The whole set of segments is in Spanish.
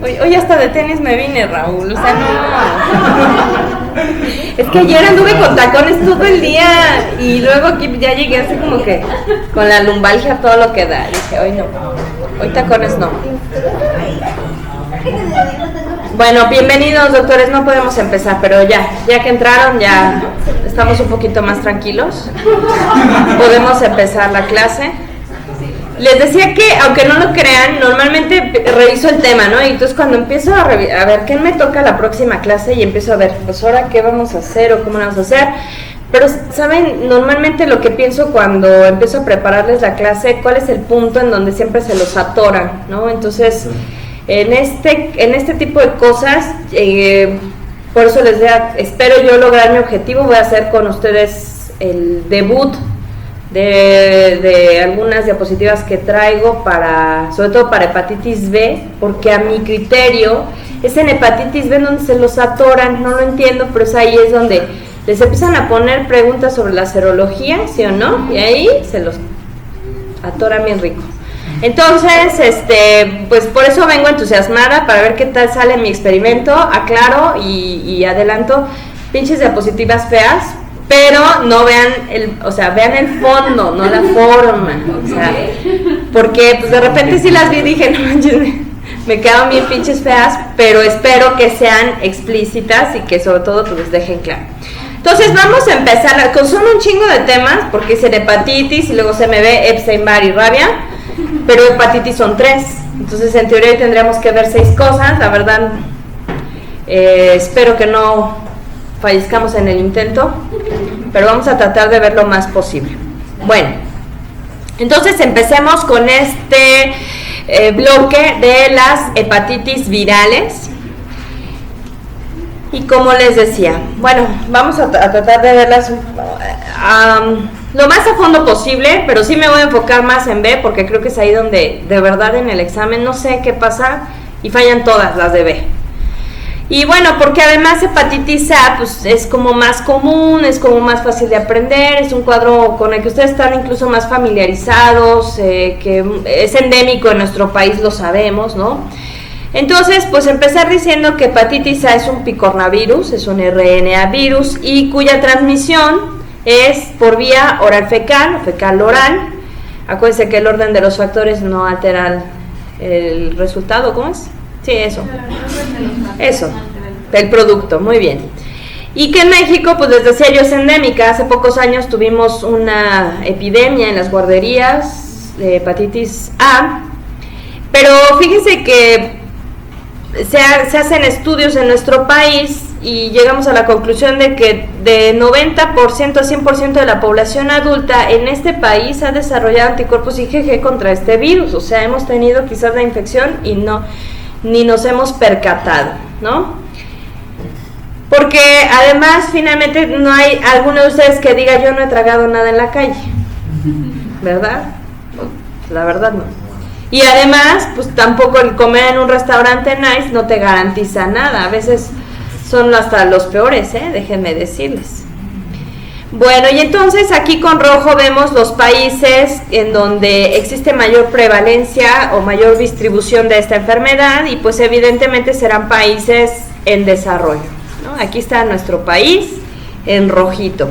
Hoy hasta de tenis me vine, Raúl, o sea, no. Es que ayer anduve con tacones todo el día y luego aquí ya llegué así como que con la lumbalgia todo lo que da. Dije, hoy no, hoy tacones no. Bueno, bienvenidos doctores, no podemos empezar, pero ya que entraron ya estamos un poquito más tranquilos. Podemos empezar la clase. Les decía que, aunque no lo crean, normalmente reviso el tema, ¿no? Y entonces cuando empiezo a ver qué me toca la próxima clase y empiezo a ver, pues ahora qué vamos a hacer o cómo vamos a hacer. Pero, ¿saben? Normalmente lo que pienso cuando empiezo a prepararles la clase, ¿cuál es el punto en donde siempre se los atoran, ¿no? Entonces, en este tipo de cosas, por eso les decía, espero yo lograr mi objetivo, voy a hacer con ustedes el debut de algunas diapositivas que traigo sobre todo para hepatitis B, porque a mi criterio es en hepatitis B donde se los atoran, no lo entiendo, pero ahí es donde les empiezan a poner preguntas sobre la serología, ¿sí o no? Y ahí se los atoran bien rico. Entonces, pues por eso vengo entusiasmada para ver qué tal sale mi experimento, aclaro y adelanto, pinches diapositivas feas, pero no vean vean el fondo, no la forma, o sea, porque pues de repente sí las vi y dije, no manches, me quedaron bien pinches feas, pero espero que sean explícitas y que sobre todo pues les dejen claro. Entonces vamos a empezar, son un chingo de temas, porque es hepatitis y luego CMV, Epstein-Barr y rabia, pero hepatitis son 3, entonces en teoría tendríamos que ver 6 cosas, la verdad, espero que no fallezcamos en el intento, pero vamos a tratar de ver lo más posible. Bueno, entonces empecemos con este bloque de las hepatitis virales. Y como les decía, bueno, vamos a tratar de verlas lo más a fondo posible, pero sí me voy a enfocar más en B, porque creo que es ahí donde de verdad en el examen no sé qué pasa y fallan todas las de B. Y bueno, porque además hepatitis A pues es como más común, es como más fácil de aprender, es un cuadro con el que ustedes están incluso más familiarizados, que es endémico en nuestro país, lo sabemos, ¿no? Entonces, pues empezar diciendo que hepatitis A es un picornavirus, es un RNA virus y cuya transmisión es por vía oral fecal, fecal oral. Acuérdense que el orden de los factores no altera el resultado, ¿cómo es? Sí, eso, el producto, muy bien. Y que en México, pues les decía yo, es endémica. Hace pocos años tuvimos una epidemia en las guarderías de hepatitis A, pero fíjense que se hacen estudios en nuestro país y llegamos a la conclusión de que de 90% a 100% de la población adulta en este país ha desarrollado anticuerpos IgG contra este virus, o sea, hemos tenido quizás la infección y ni nos hemos percatado, ¿no? Porque además finalmente no hay alguno de ustedes que diga yo no he tragado nada en la calle, ¿verdad? La verdad no. Y además pues tampoco el comer en un restaurante nice no te garantiza nada, a veces son hasta los peores, déjenme decirles. Bueno, y entonces aquí con rojo vemos los países en donde existe mayor prevalencia o mayor distribución de esta enfermedad y pues evidentemente serán países en desarrollo, ¿no? Aquí está nuestro país en rojito.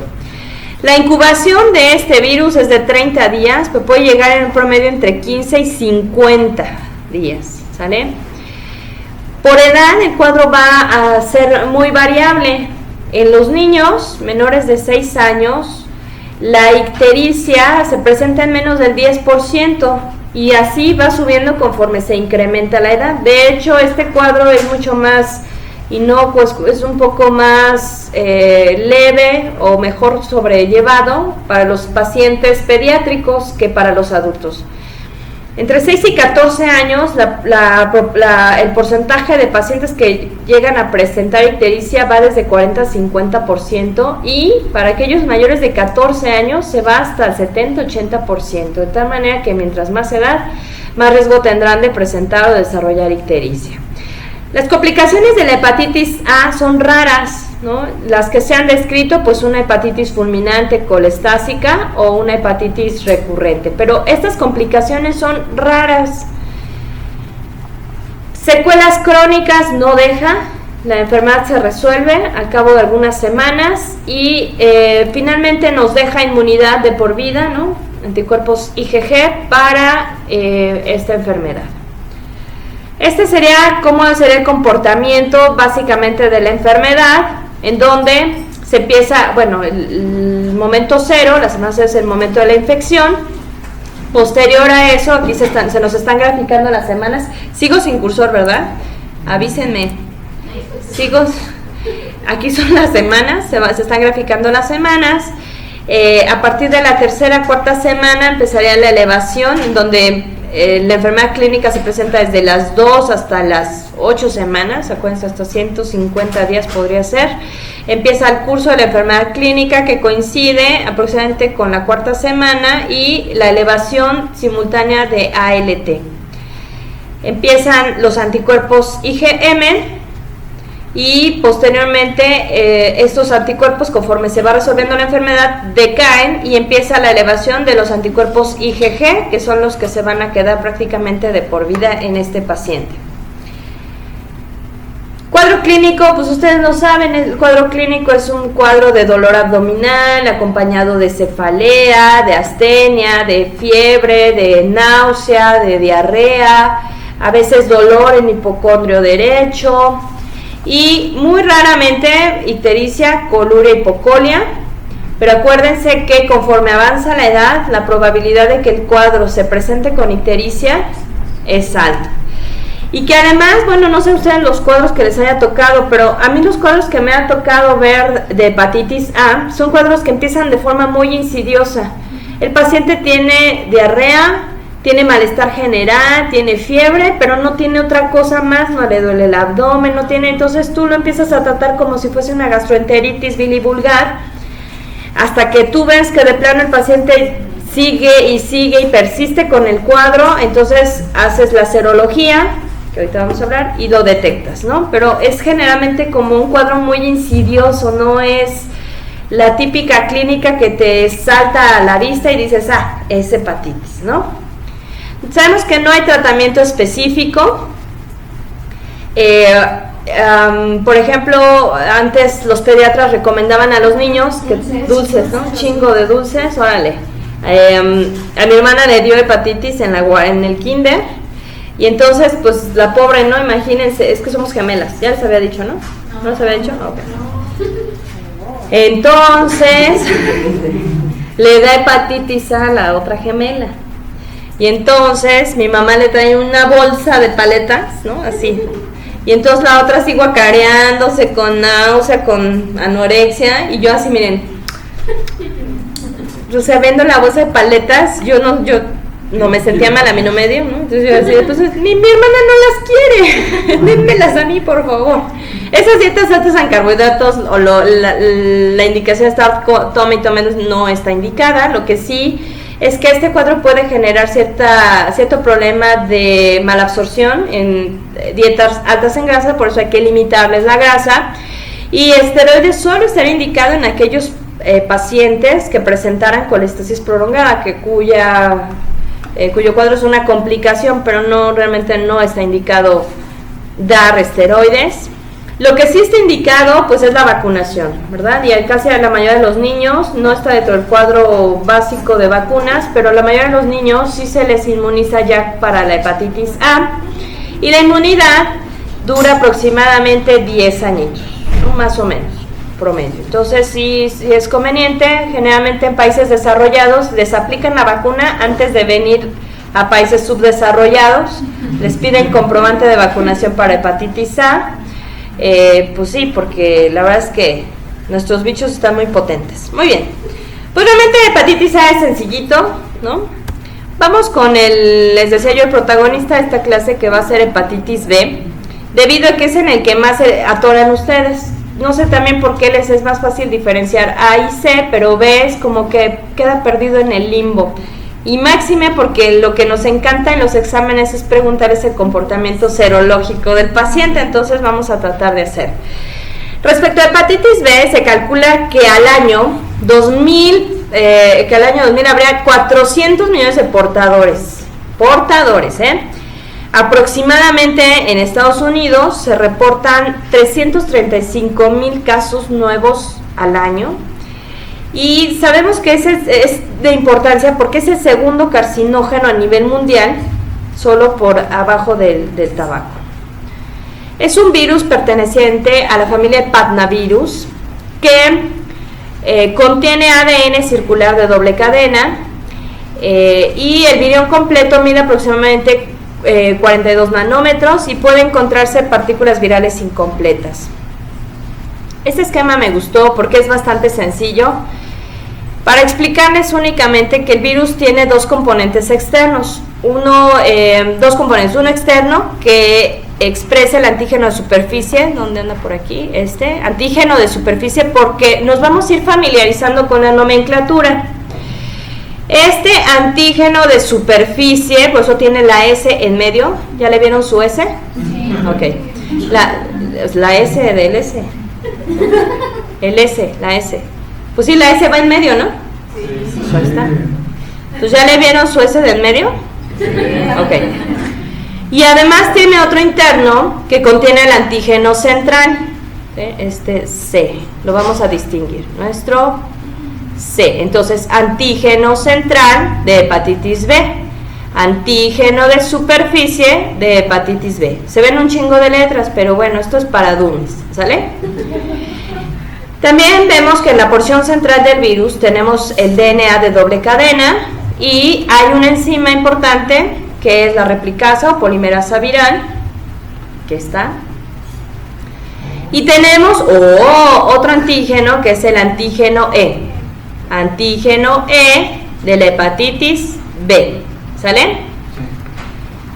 La incubación de este virus es de 30 días, pues puede llegar en promedio entre 15 y 50 días, ¿sale? Por edad el cuadro va a ser muy variable. En los niños menores de 6 años, la ictericia se presenta en menos del 10% y así va subiendo conforme se incrementa la edad. De hecho, este cuadro es mucho más inocuo, es un poco más leve o mejor sobrellevado para los pacientes pediátricos que para los adultos. Entre 6 y 14 años, el porcentaje de pacientes que llegan a presentar ictericia va desde 40 a 50% y para aquellos mayores de 14 años se va hasta el 70-80%, de tal manera que mientras más edad, más riesgo tendrán de presentar o desarrollar ictericia. Las complicaciones de la hepatitis A son raras, ¿no? Las que se han descrito, pues una hepatitis fulminante colestásica o una hepatitis recurrente, pero estas complicaciones son raras. Secuelas crónicas no deja, la enfermedad se resuelve al cabo de algunas semanas y finalmente nos deja inmunidad de por vida, ¿no? Anticuerpos IgG para esta enfermedad. Este sería cómo sería el comportamiento básicamente de la enfermedad, en donde se empieza, bueno, el momento cero, la semana 0 es el momento de la infección. Posterior a eso, aquí se nos están graficando las semanas. Sigo sin cursor, ¿verdad? Avísenme. Aquí son las semanas, se están graficando las semanas. A partir de la tercera, cuarta semana empezaría la elevación, en donde la enfermedad clínica se presenta desde las 2 hasta las 8 semanas, acuérdense, hasta 150 días podría ser. Empieza el curso de la enfermedad clínica, que coincide aproximadamente con la cuarta semana, y la elevación simultánea de ALT. Empiezan los anticuerpos IgM, y posteriormente estos anticuerpos, conforme se va resolviendo la enfermedad, decaen y empieza la elevación de los anticuerpos IgG, que son los que se van a quedar prácticamente de por vida en este paciente. Cuadro clínico, pues ustedes lo saben, el cuadro clínico es un cuadro de dolor abdominal acompañado de cefalea, de astenia, de fiebre, de náusea, de diarrea, a veces dolor en hipocondrio derecho, y muy raramente ictericia, coluria, hipocolia. Pero acuérdense que conforme avanza la edad, la probabilidad de que el cuadro se presente con ictericia es alta. Y que además, bueno, no sé ustedes los cuadros que les haya tocado, pero a mí los cuadros que me ha tocado ver de hepatitis A son cuadros que empiezan de forma muy insidiosa. El paciente tiene diarrea, tiene malestar general, tiene fiebre, pero no tiene otra cosa más, no le duele el abdomen, no tiene, entonces tú lo empiezas a tratar como si fuese una gastroenteritis bilivulgar, hasta que tú ves que de plano el paciente sigue y persiste con el cuadro. Entonces haces la serología, que ahorita vamos a hablar, y lo detectas, ¿no? Pero es generalmente como un cuadro muy insidioso, no es la típica clínica que te salta a la vista y dices, ah, es hepatitis, ¿no? Sabemos que no hay tratamiento específico. Por ejemplo, antes los pediatras recomendaban a los niños que dulces, ¿no? Un chingo de dulces, órale. A mi hermana le dio hepatitis en el kinder, y entonces pues la pobre, ¿no? Imagínense, es que somos gemelas, ya les había dicho, ¿no? ¿No les había dicho? Okay. Entonces le da hepatitis a la otra gemela. Y entonces mi mamá le trae una bolsa de paletas, ¿no? Así. Y entonces la otra sigue guacareándose con náusea, con anorexia. Y yo así, miren. O sea, viendo la bolsa de paletas, yo no me sentía mal, a mí no me dio, ¿no? Entonces yo decía, pues mi hermana no las quiere. Dénmelas a mí, por favor. Esas dietas altas en carbohidratos, o la indicación de estar tome no está indicada. Lo que sí es que este cuadro puede generar cierto problema de malabsorción en dietas altas en grasa, por eso hay que limitarles la grasa. Y esteroides solo estaría indicado en aquellos pacientes que presentaran colestesis prolongada, cuyo cuadro es una complicación, pero realmente no está indicado dar esteroides. Lo que sí está indicado, pues, es la vacunación, ¿verdad? Y casi a la mayoría de los niños no está dentro del cuadro básico de vacunas, pero a la mayoría de los niños sí se les inmuniza ya para la hepatitis A. Y la inmunidad dura aproximadamente 10 añitos, ¿no? Más o menos, promedio. Entonces sí es conveniente. Generalmente en países desarrollados les aplican la vacuna antes de venir a países subdesarrollados. Les piden comprobante de vacunación para hepatitis A. Pues sí, porque la verdad es que nuestros bichos están muy potentes. Muy bien, pues realmente hepatitis A es sencillito, ¿no? Vamos con les decía yo, el protagonista de esta clase, que va a ser hepatitis B, debido a que es en el que más se atoran ustedes. No sé también por qué les es más fácil diferenciar A y C, pero B es como que queda perdido en el limbo. Y máxime porque lo que nos encanta en los exámenes es preguntar ese comportamiento serológico del paciente, entonces vamos a tratar de hacer. Respecto a hepatitis B, se calcula que al año 2000 habría 400 millones de portadores, Aproximadamente en Estados Unidos se reportan 335,000 casos nuevos al año, y sabemos que ese es de importancia porque es el segundo carcinógeno a nivel mundial, solo por abajo del tabaco. Es un virus perteneciente a la familia Hepatnavirus que contiene ADN circular de doble cadena, y el virión completo mide aproximadamente 42 nanómetros y puede encontrarse partículas virales incompletas. Este esquema me gustó porque es bastante sencillo para explicarles únicamente que el virus tiene dos componentes externos. Uno externo que expresa el antígeno de superficie, ¿dónde anda por aquí? Antígeno de superficie, porque nos vamos a ir familiarizando con la nomenclatura. Este antígeno de superficie, por eso tiene la S en medio. ¿Ya le vieron su S? Sí. Ok. La S del S. El S, la S. Pues sí, la S va en medio, ¿no? Sí. Ahí está. Pues ¿ya le vieron su S del medio? Sí. Ok. Y además tiene otro interno que contiene el antígeno central. C. Lo vamos a distinguir. Nuestro C. Entonces, antígeno central de hepatitis B, antígeno de superficie de hepatitis B. Se ven un chingo de letras, pero bueno, esto es para dummies, ¿sale? También vemos que en la porción central del virus tenemos el DNA de doble cadena y hay una enzima importante que es la replicasa o polimerasa viral, que está. Y tenemos otro antígeno que es el antígeno E. Antígeno E de la hepatitis B, ¿sale?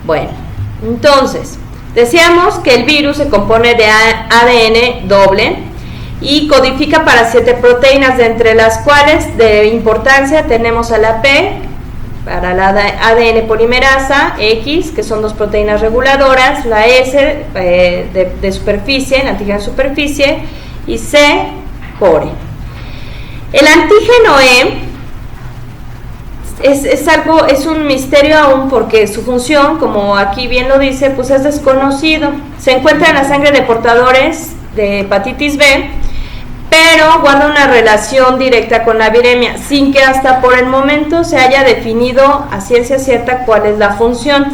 Bueno, entonces, decíamos que el virus se compone de ADN doble y codifica para 7 proteínas, de entre las cuales de importancia tenemos a la P, para la ADN polimerasa, X, que son 2 proteínas reguladoras, la S de superficie, el antígeno de superficie, y C, core. El antígeno E es un misterio aún, porque su función, como aquí bien lo dice, pues es desconocido. Se encuentra en la sangre de portadores de hepatitis B, pero guarda una relación directa con la viremia, sin que hasta por el momento se haya definido a ciencia cierta cuál es la función.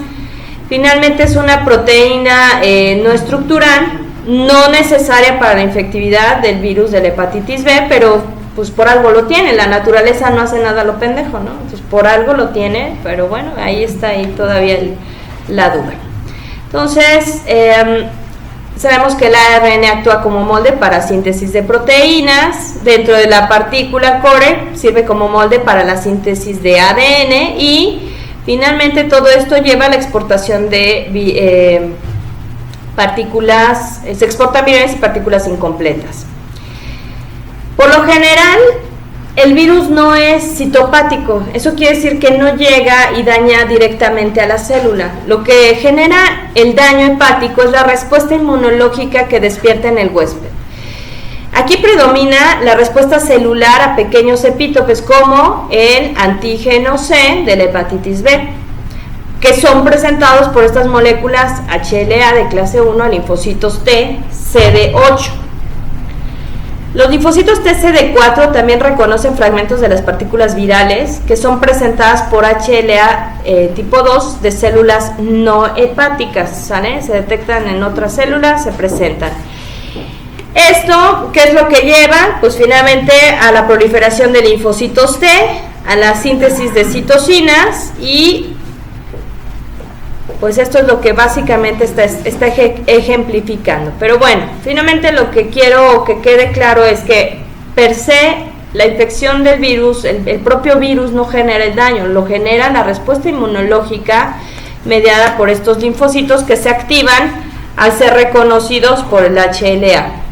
Finalmente es una proteína no estructural, no necesaria para la infectividad del virus de la hepatitis B, pero pues por algo lo tiene. La naturaleza no hace nada a lo pendejo, ¿no? Entonces por algo lo tiene, pero bueno, ahí está todavía la duda. Entonces, sabemos que el ARN actúa como molde para síntesis de proteínas. Dentro de la partícula core sirve como molde para la síntesis de ADN, y finalmente todo esto lleva a la exportación de partículas, se exportan virales y partículas incompletas. Por lo general, el virus no es citopático. Eso quiere decir que no llega y daña directamente a la célula. Lo que genera el daño hepático es la respuesta inmunológica que despierta en el huésped. Aquí predomina la respuesta celular a pequeños epítopes, como el antígeno C de la hepatitis B, que son presentados por estas moléculas HLA de clase 1, linfocitos T, CD8. Los linfocitos TCD4 también reconocen fragmentos de las partículas virales que son presentadas por HLA tipo 2 de células no hepáticas, ¿sale? Se detectan en otras células, se presentan. Esto, ¿qué es lo que lleva? Pues finalmente a la proliferación de linfocitos T, a la síntesis de citocinas, y pues esto es lo que básicamente está ejemplificando. Pero bueno, finalmente lo que quiero que quede claro es que per se la infección del virus, el propio virus no genera el daño, lo genera la respuesta inmunológica mediada por estos linfocitos que se activan al ser reconocidos por el HLA.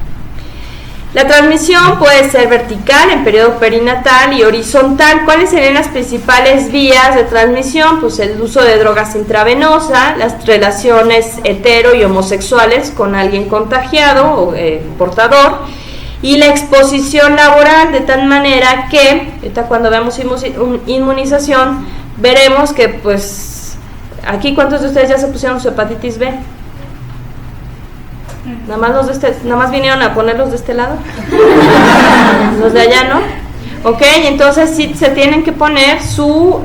La transmisión puede ser vertical en periodo perinatal y horizontal. ¿Cuáles serían las principales vías de transmisión? Pues el uso de drogas intravenosas, las relaciones hetero y homosexuales con alguien contagiado o portador, y la exposición laboral, de tal manera que ahorita cuando veamos inmunización veremos que pues Aquí, ¿cuántos de ustedes ya se pusieron su hepatitis B? Nada más vinieron a ponerlos de este lado. Los de allá, ¿no? Ok, entonces sí se tienen que poner su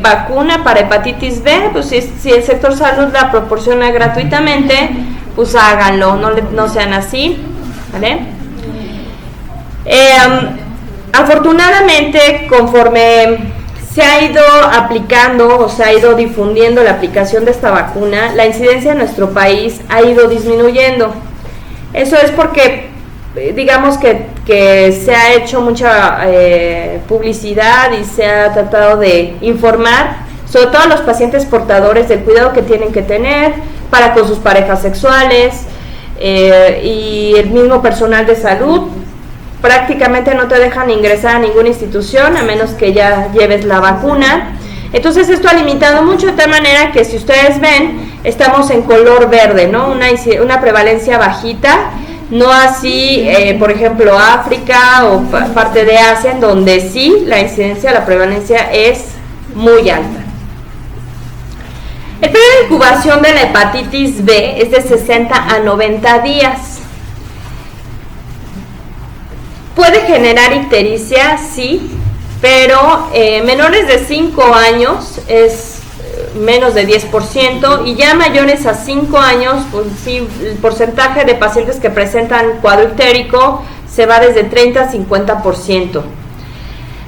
vacuna para hepatitis B. Pues si el sector salud la proporciona gratuitamente, pues háganlo, no sean así, ¿vale? Afortunadamente, conforme se ha ido aplicando o se ha ido difundiendo la aplicación de esta vacuna, la incidencia en nuestro país ha ido disminuyendo. Eso es porque, digamos que se ha hecho mucha publicidad y se ha tratado de informar, sobre todo a los pacientes portadores, del cuidado que tienen que tener para con sus parejas sexuales, y el mismo personal de salud. Prácticamente no te dejan ingresar a ninguna institución a menos que ya lleves la vacuna. Entonces esto ha limitado mucho, de tal manera que si ustedes ven, estamos en color verde, ¿no? Una prevalencia bajita, no así, por ejemplo, África o parte de Asia, en donde sí la incidencia, la prevalencia es muy alta. El periodo de incubación de la hepatitis B es de 60 a 90 días. Puede generar ictericia, sí, pero menores de 5 años es menos de 10%, y ya mayores a 5 años, pues sí, el porcentaje de pacientes que presentan cuadro ictérico se va desde 30 a 50%.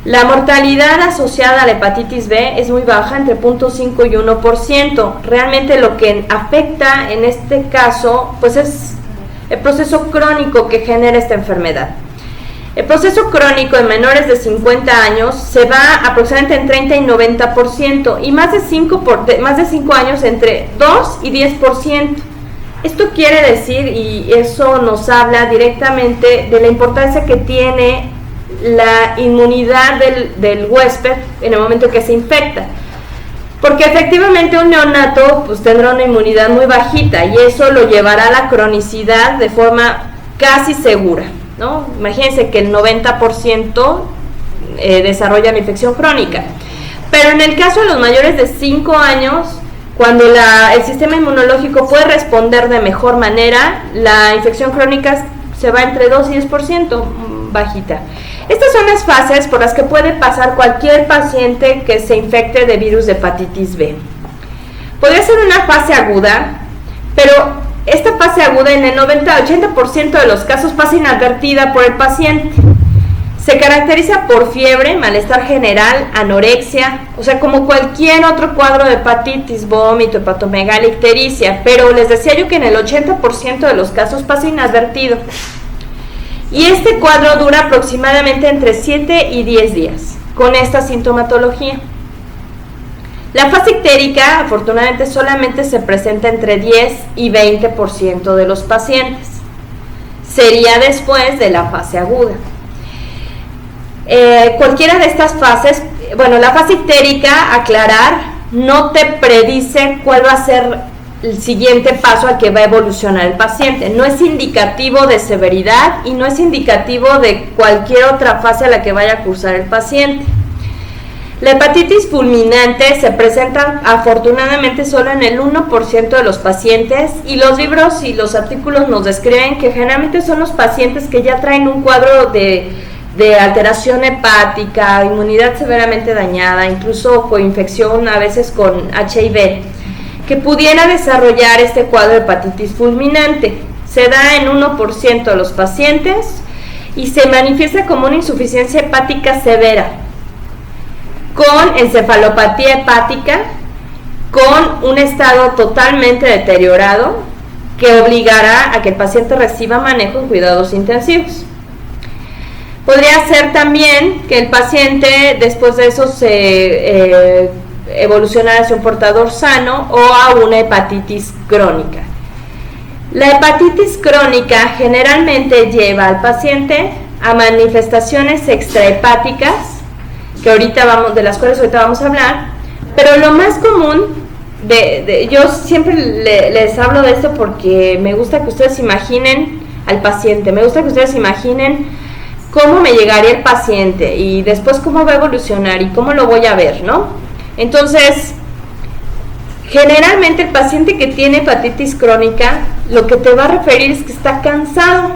La mortalidad asociada a la hepatitis B es muy baja, entre 0.5 y 1%. Realmente lo que afecta en este caso, pues es el proceso crónico que genera esta enfermedad. El proceso crónico en menores de 50 años se va aproximadamente en 30 y 90%, y más de 5 años entre 2 y 10%. Esto quiere decir, y eso nos habla directamente de la importancia que tiene la inmunidad del huésped en el momento que se infecta. Porque efectivamente un neonato pues tendrá una inmunidad muy bajita, y eso lo llevará a la cronicidad de forma casi segura, ¿no? Imagínense que el 90% desarrolla la infección crónica. Pero en el caso de los mayores de 5 años, cuando el sistema inmunológico puede responder de mejor manera, la infección crónica se va entre 2 y 10%, bajita. Estas son las fases por las que puede pasar cualquier paciente que se infecte de virus de hepatitis B. Podría ser una fase aguda, pero esta fase aguda en el 90-80% de los casos pasa inadvertida por el paciente. Se caracteriza por fiebre, malestar general, anorexia, o sea, como cualquier otro cuadro de hepatitis, vómito, hepatomegalia, ictericia, pero les decía yo que en el 80% de los casos pasa inadvertido. Y este cuadro dura aproximadamente entre 7 y 10 días, con esta sintomatología. La fase ictérica, afortunadamente, solamente se presenta entre 10 y 20% de los pacientes. Sería después de la fase aguda. Cualquiera de estas fases, bueno, la fase ictérica, aclarar, no te predice cuál va a ser el siguiente paso al que va a evolucionar el paciente. No es indicativo de severidad y no es indicativo de cualquier otra fase a la que vaya a cursar el paciente. La hepatitis fulminante se presenta afortunadamente solo en el 1% de los pacientes, y los libros y los artículos nos describen que generalmente son los pacientes que ya traen un cuadro de alteración hepática, inmunidad severamente dañada, incluso coinfección a veces con HIV, que pudiera desarrollar este cuadro de hepatitis fulminante. Se da en 1% de los pacientes y se manifiesta como una insuficiencia hepática severa, con encefalopatía hepática, con un estado totalmente deteriorado que obligará a que el paciente reciba manejo en cuidados intensivos. Podría ser también que el paciente después de eso se evolucionar hacia un portador sano o a una hepatitis crónica. La hepatitis crónica generalmente lleva al paciente a manifestaciones extrahepáticas, de las cuales ahorita vamos a hablar, pero lo más común, yo siempre les hablo de esto porque me gusta que ustedes imaginen al paciente, me gusta que ustedes imaginen cómo me llegaría el paciente y después cómo va a evolucionar y cómo lo voy a ver, ¿no? Entonces, generalmente el paciente que tiene hepatitis crónica, lo que te va a referir es que está cansado.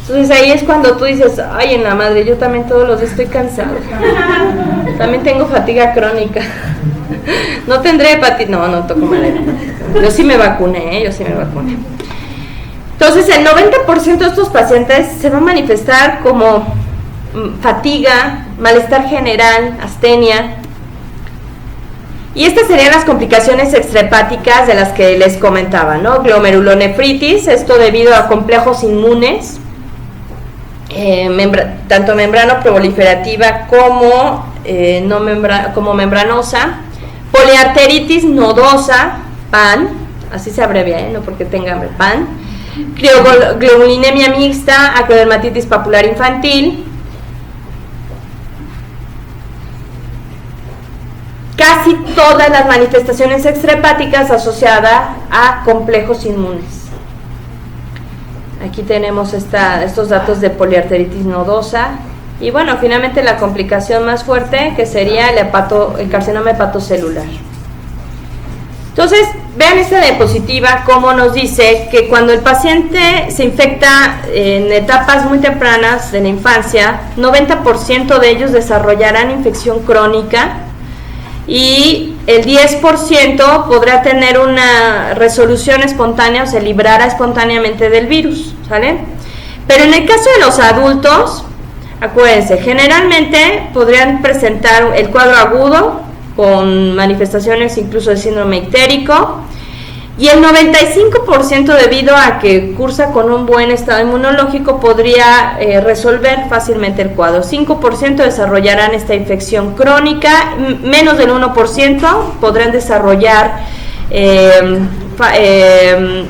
Entonces ahí es cuando tú dices, ay, en la madre, yo también todos los días estoy cansado. También tengo fatiga crónica. No tendré hepatitis, no toco madera. Yo sí me vacuné, Entonces el 90% de estos pacientes se va a manifestar como fatiga, malestar general, astenia. Y estas serían las complicaciones extrahepáticas de las que les comentaba, ¿no? Glomerulonefritis, esto debido a complejos inmunes, tanto membrano proliferativa como, como membranosa, poliarteritis nodosa, PAN, así se abrevia, no porque tenga PAN, gliobulinemia mixta, acrodermatitis papular infantil, casi todas las manifestaciones extrahepáticas asociadas a complejos inmunes. Aquí tenemos estos datos de poliarteritis nodosa. Y bueno, finalmente la complicación más fuerte, que sería el carcinoma hepatocelular. Entonces, vean esta diapositiva, cómo nos dice que cuando el paciente se infecta en etapas muy tempranas de la infancia, 90% de ellos desarrollarán infección crónica y el 10% podrá tener una resolución espontánea o se librará espontáneamente del virus, ¿sale? Pero en el caso de los adultos, acuérdense, generalmente podrían presentar el cuadro agudo con manifestaciones incluso de síndrome ictérico y el 95% debido a que cursa con un buen estado inmunológico podría resolver fácilmente el cuadro. 5% desarrollarán esta infección crónica, menos del 1% podrán desarrollar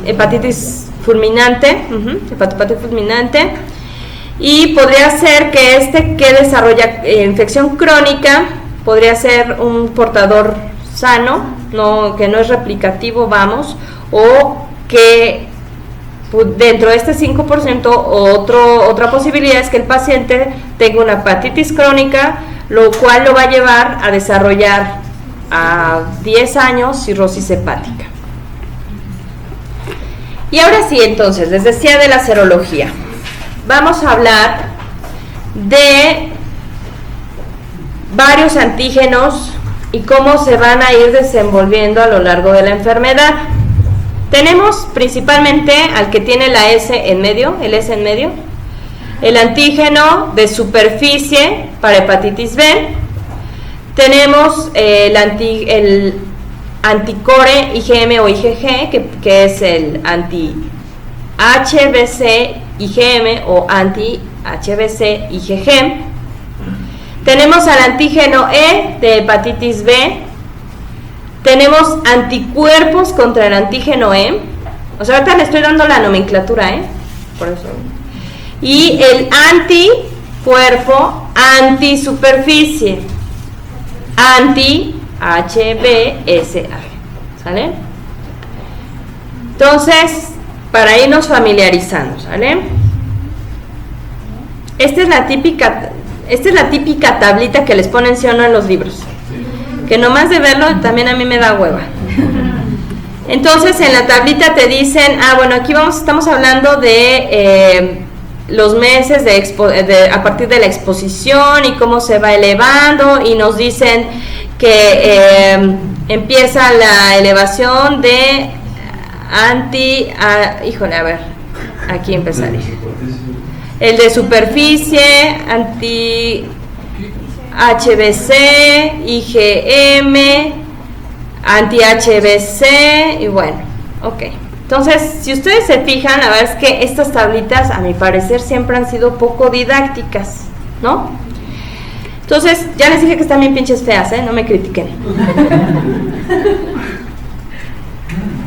hepatitis fulminante, hepatopatía fulminante, y podría ser que desarrolla infección crónica podría ser un portador sano, que no es replicativo, o que dentro de este 5% otra posibilidad es que el paciente tenga una hepatitis crónica, lo cual lo va a llevar a desarrollar a 10 años cirrosis hepática. Y ahora sí, entonces, les decía de la serología. Vamos a hablar de varios antígenos y cómo se van a ir desenvolviendo a lo largo de la enfermedad. Tenemos principalmente al que tiene la S en medio, el antígeno de superficie para hepatitis B. Tenemos el anticore IgM o IgG, que es el anti-HBC IgM o anti-HBC IgG. Tenemos al antígeno E de hepatitis B. Tenemos anticuerpos contra el antígeno E. O sea, ahorita le estoy dando la nomenclatura, por eso. Y el anticuerpo antisuperficie, anti-HBsA, ¿sale? Entonces, para irnos familiarizando, ¿sale? Esta es la típica tablita que les ponen sí o no en los libros, que nomás de verlo también a mí me da hueva. Entonces en la tablita te dicen, bueno, aquí estamos hablando de los meses a partir de la exposición y cómo se va elevando, y nos dicen que empieza la elevación de aquí empezaré. El de superficie, anti-HBC, IgM, anti-HBC, y bueno, ok. Entonces, si ustedes se fijan, la verdad es que estas tablitas, a mi parecer, siempre han sido poco didácticas, ¿no? Entonces, ya les dije que están bien pinches feas, no me critiquen.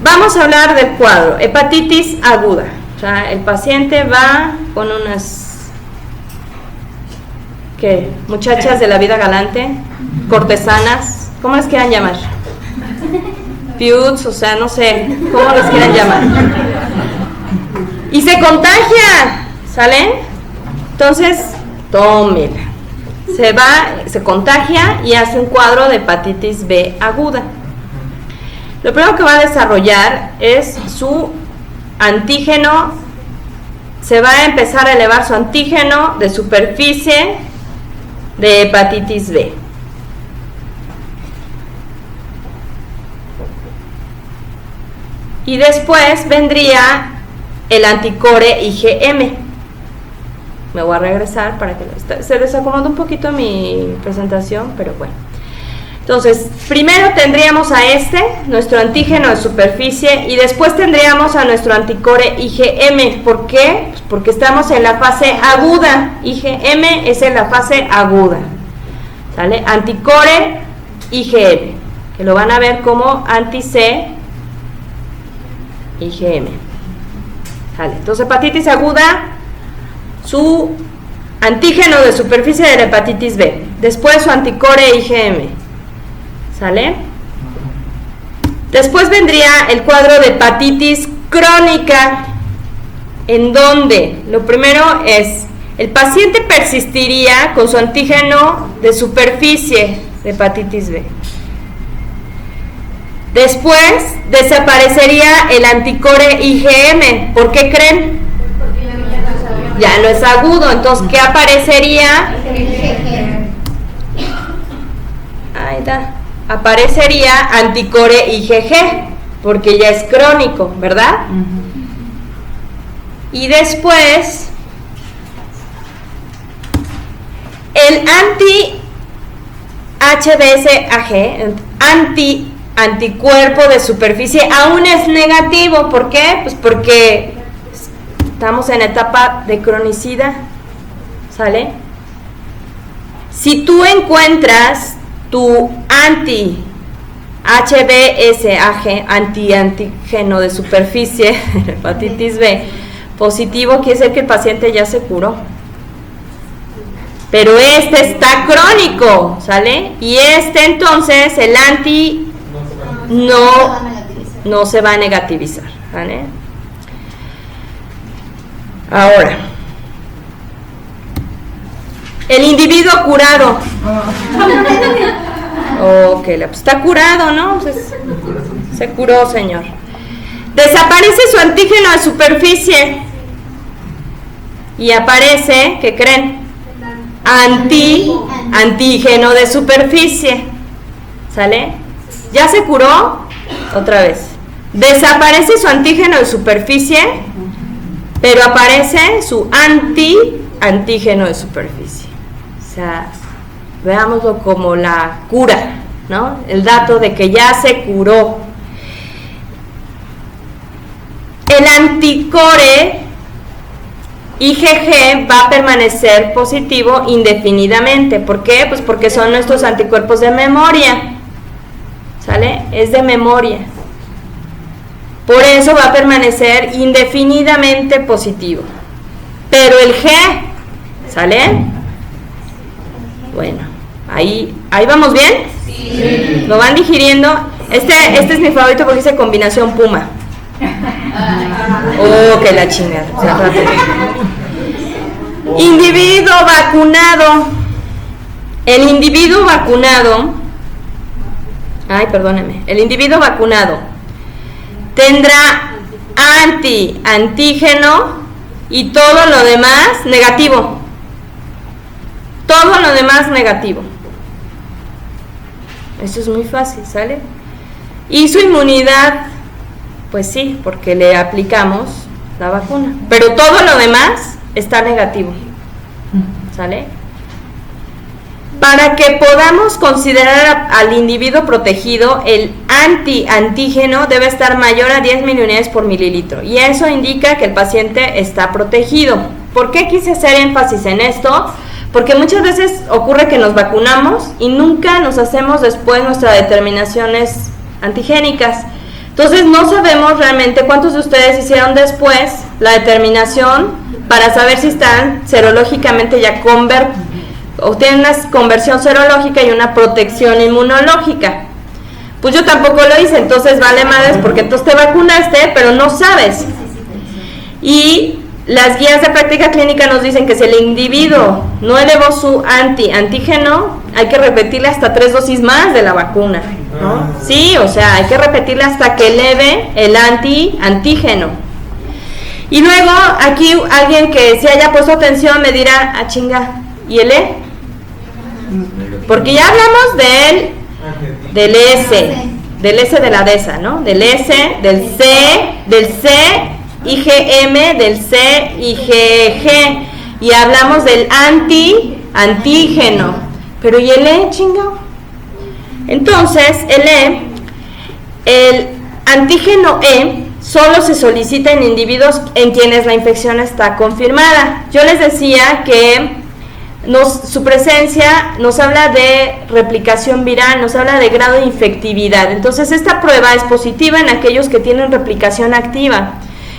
Vamos a hablar del cuadro, hepatitis aguda. O sea, el paciente va con unas muchachas de la vida galante, cortesanas, ¿cómo les quieran llamar? Piuts, o sea, no sé, ¿cómo les quieran llamar? Y se contagia, ¿salen? Entonces, tómela. Se contagia y hace un cuadro de hepatitis B aguda. lo primero que va a desarrollar es su antígeno, se va a empezar a elevar su antígeno de superficie de hepatitis B. Y después vendría el anticore IgM. Me voy a regresar para que se desacomode un poquito mi presentación, pero bueno. Entonces, primero tendríamos a nuestro antígeno de superficie, y después tendríamos a nuestro anticore IgM. ¿Por qué? Pues porque estamos en la fase aguda. IgM es en la fase aguda. ¿Sale? Anticore IgM, que lo van a ver como anti-C IgM. ¿Sale? Entonces, hepatitis aguda, su antígeno de superficie de la hepatitis B. Después su anticore IgM. ¿Sale? Después vendría el cuadro de hepatitis crónica, en donde lo primero es, el paciente persistiría con su antígeno de superficie de hepatitis B. Después desaparecería el anticore IgM. ¿Por qué creen? Ya no es agudo. Entonces, ¿qué aparecería? Ahí está. Aparecería anticore IgG, porque ya es crónico, ¿verdad? Y después el anti-HBsAg, anticuerpo de superficie, aún es negativo. ¿Por qué? Pues porque estamos en etapa de cronicidad. ¿Sale? Si tú encuentras tu anti-HBsAg, antígeno de superficie de hepatitis B positivo, quiere decir que el paciente ya se curó. Pero este está crónico, ¿sale? Y entonces el anti no se va a negativizar, ¿vale? Ahora, el individuo curado. Ok, pues está curado, ¿no? Se curó, señor. Desaparece su antígeno de superficie y aparece, ¿qué creen? Antígeno de superficie. ¿Sale? ¿Ya se curó? Otra vez. Desaparece su antígeno de superficie, pero aparece su antígeno de superficie. O sea, veámoslo como la cura, ¿no? El dato de que ya se curó. El anticore IgG va a permanecer positivo indefinidamente. ¿Por qué? Pues porque son nuestros anticuerpos de memoria. ¿Sale? Es de memoria. Por eso va a permanecer indefinidamente positivo. Pero el G, ¿sale? Bueno, ahí vamos bien. Sí. ¿Lo van digiriendo? Este es mi favorito porque dice combinación Puma. Oh, que la chingada. O sea, individuo vacunado. El individuo vacunado, el individuo vacunado tendrá antígeno y todo lo demás negativo. Todo lo demás negativo. Eso es muy fácil, ¿sale? Y su inmunidad, pues sí, porque le aplicamos la vacuna. Pero todo lo demás está negativo, ¿sale? Para que podamos considerar al individuo protegido, el antígeno debe estar mayor a 10 miliunidades por mililitro. Y eso indica que el paciente está protegido. ¿Por qué quise hacer énfasis en esto? Porque muchas veces ocurre que nos vacunamos y nunca nos hacemos después nuestras determinaciones antigénicas. Entonces no sabemos realmente cuántos de ustedes hicieron después la determinación para saber si están serológicamente ya o tienen una conversión serológica y una protección inmunológica. Pues yo tampoco lo hice, entonces vale madres porque entonces te vacunaste, pero no sabes. Y las guías de práctica clínica nos dicen que si el individuo no elevó su antígeno, hay que repetirle hasta 3 dosis más de la vacuna. ¿no? Sí, o sea, hay que repetirle hasta que eleve el antígeno. Y luego, aquí alguien que se haya puesto atención me dirá, ah, chinga, ¿y el E? Porque ya hablamos del S de la DESA, ¿no? Del S, del C, IgM, del C, IgG. Y hablamos del antígeno. Pero ¿y el E, chingado? Entonces, el antígeno E solo se solicita en individuos en quienes la infección está confirmada. Yo les decía que su presencia nos habla de replicación viral, nos habla de grado de infectividad. Entonces, esta prueba es positiva en aquellos que tienen replicación activa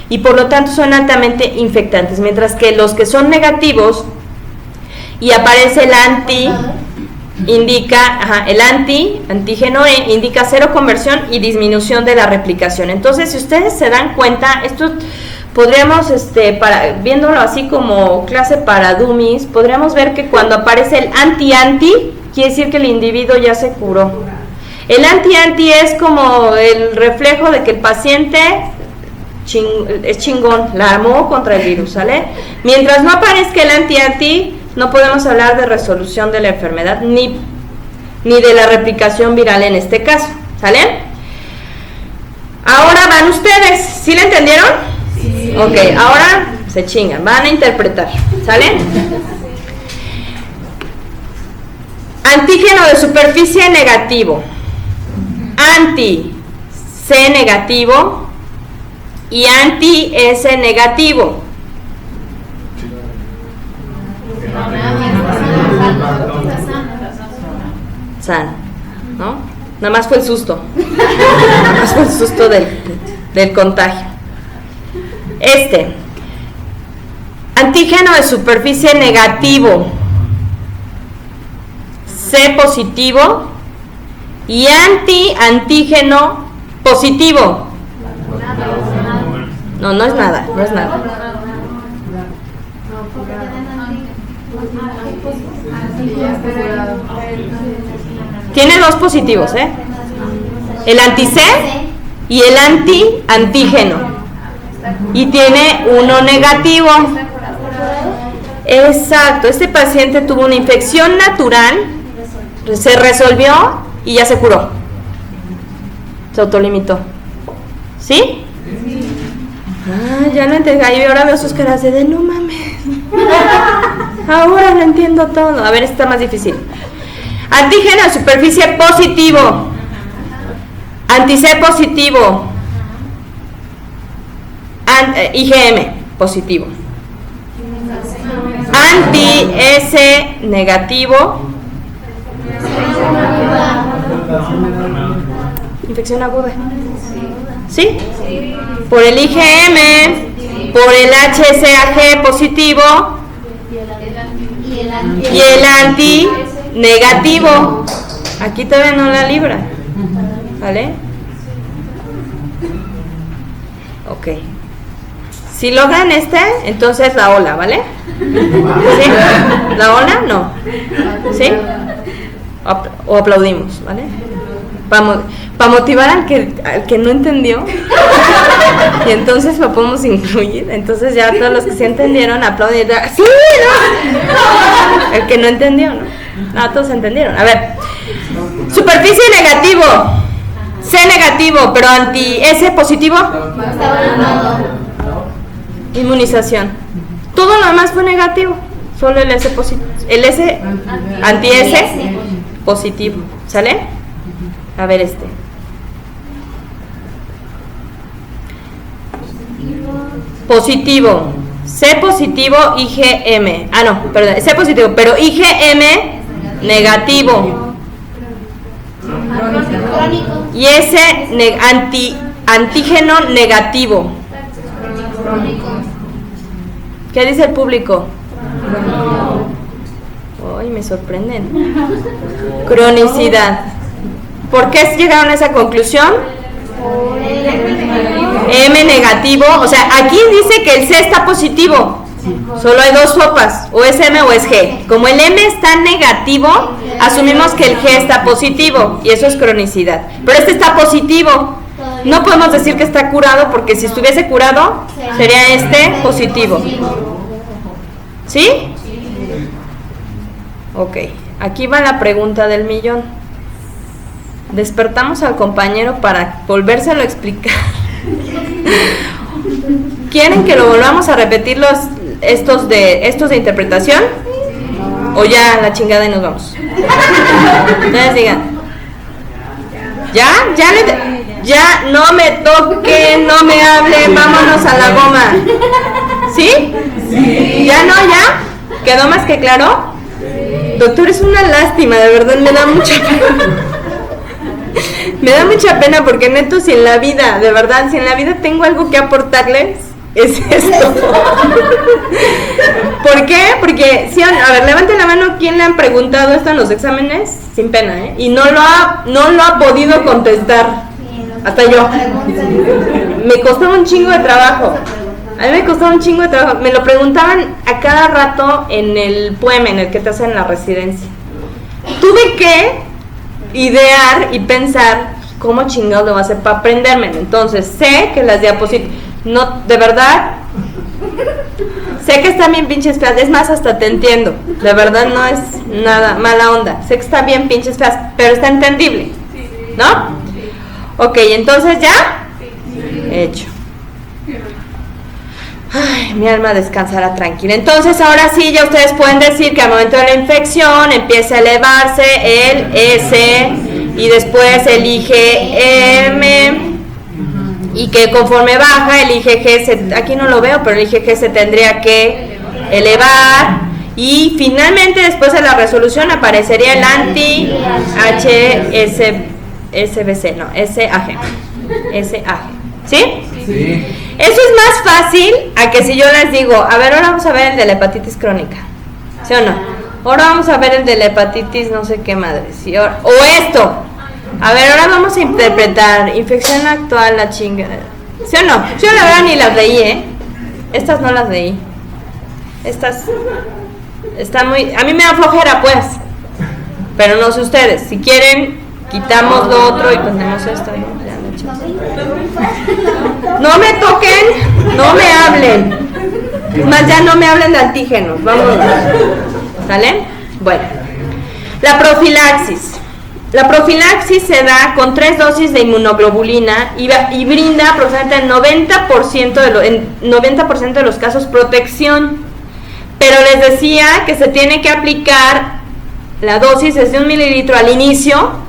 y por lo tanto son altamente infectantes, mientras que los que son negativos y aparece el antígeno E indica cero conversión y disminución de la replicación. Entonces, si ustedes se dan cuenta, esto podríamos, viéndolo así como clase para dummies, podríamos ver que cuando aparece el anti, quiere decir que el individuo ya se curó. El anti es como el reflejo de que el paciente es chingón, la armó contra el virus, ¿sale? Mientras no aparezca el anti, no podemos hablar de resolución de la enfermedad ni de la replicación viral en este caso, ¿sale? Ahora van ustedes, ¿sí le entendieron? Sí. Ok, ahora se chingan, van a interpretar, ¿sale? Antígeno de superficie negativo, anti-C negativo y anti-S negativo. San, ¿no? Nada más fue el susto. Nada más fue el susto del contagio. Antígeno de superficie negativo, C positivo y antígeno positivo. No es nada, no es nada. Tiene dos positivos, el anti-C y el antígeno. Y tiene uno negativo. Exacto, este paciente tuvo una infección natural, se resolvió y ya se curó. Se autolimitó. ¿Sí? Ah, ya lo entendí. Y ahora veo sus caras de no mames. Ahora lo entiendo todo. A ver, está más difícil. Antígeno de superficie positivo, anti-C positivo, IgM positivo, anti-S negativo, infección aguda, ¿sí? Por el IgM, por el HCAG positivo y el anti negativo. Aquí todavía no la libra, ¿vale? Ok. Si logran entonces la ola, ¿vale? ¿Sí? ¿La ola? No. ¿Sí? O aplaudimos, ¿vale? Para motivar al que no entendió. Y entonces lo podemos incluir. Entonces ya todos los que sí entendieron aplauden. ¡Sí! ¿No? El que no entendió, ¿no? No, todos entendieron. A ver. Superficie negativo. C negativo, pero anti-S positivo. Inmunización. Todo lo demás fue negativo. Solo el S positivo. El S anti-S positivo. ¿Sale? A ver positivo. C positivo, IgM. Ah, no, perdón. C positivo, pero IgM negativo. Y ese antígeno negativo. ¿Qué dice el público? Ay, me sorprenden. Cronicidad. ¿Por qué llegaron a esa conclusión? M negativo. O sea, aquí dice que el C está positivo. Solo hay dos sopas, o es M o es G. Como el M está negativo, asumimos que el G está positivo, y eso es cronicidad. Pero este está positivo. No podemos decir que está curado, porque si estuviese curado, sería este positivo. ¿Sí? Ok, aquí va la pregunta del millón. Despertamos al compañero para volvérselo a explicar. ¿Quieren que lo volvamos a repetir estos de interpretación? ¿O ya la chingada y nos vamos? Ustedes digan. Ya, no me toque, no me hable, vámonos a la goma. ¿Sí? ¿Ya no, ya? ¿Quedó más que claro? Doctor, es una lástima, de verdad, me da mucha pena. Me da mucha pena porque neto, si en la vida, de verdad, si en la vida tengo algo que aportarles, es esto. ¿Por qué? Porque, sí, a ver, levanten la mano, ¿quién le han preguntado esto en los exámenes? Sin pena, ¿eh? Y no lo ha podido contestar. Hasta yo. Me costó un chingo de trabajo. A mí me costó un chingo de trabajo. Me lo preguntaban a cada rato en el poema en el que te hacen la residencia. Tuve que idear y pensar cómo chingado lo va a hacer para aprenderme. Entonces, sé que las diapositivas, no, de verdad, sé que están bien pinches feas. Es más, hasta te entiendo. De verdad no es nada mala onda. Sé que están bien pinches feas, pero está entendible, ¿no? Ok, entonces ya hecho. Ay, mi alma descansará tranquila. Entonces ahora sí ya ustedes pueden decir que al momento de la infección empieza a elevarse el S y después el IgM, y que conforme baja el IgG, aquí no lo veo, pero el IgG se tendría que elevar, y finalmente después de la resolución aparecería el SAG. ¿Sí? Sí. Eso es más fácil a que si yo les digo, a ver, ahora vamos a ver el de la hepatitis crónica, ¿sí o no? Ahora vamos a ver el de la hepatitis no sé qué madre, ¿sí? O esto, a ver, ahora vamos a interpretar infección actual, la chinga, ¿sí o no? Yo la verdad ni las leí, ¿eh? Estas no las leí. Estas están muy, a mí me da flojera, pues, pero no sé ustedes. Si quieren, quitamos lo otro y ponemos esto. No me toquen, no me hablen. Más ya no me hablen de antígenos. Vamos. ¿Sale? Bueno. La profilaxis. La profilaxis se da con 3 dosis de inmunoglobulina y brinda aproximadamente el 90% de los casos protección. Pero les decía que se tiene que aplicar la dosis desde 1 mililitro al inicio,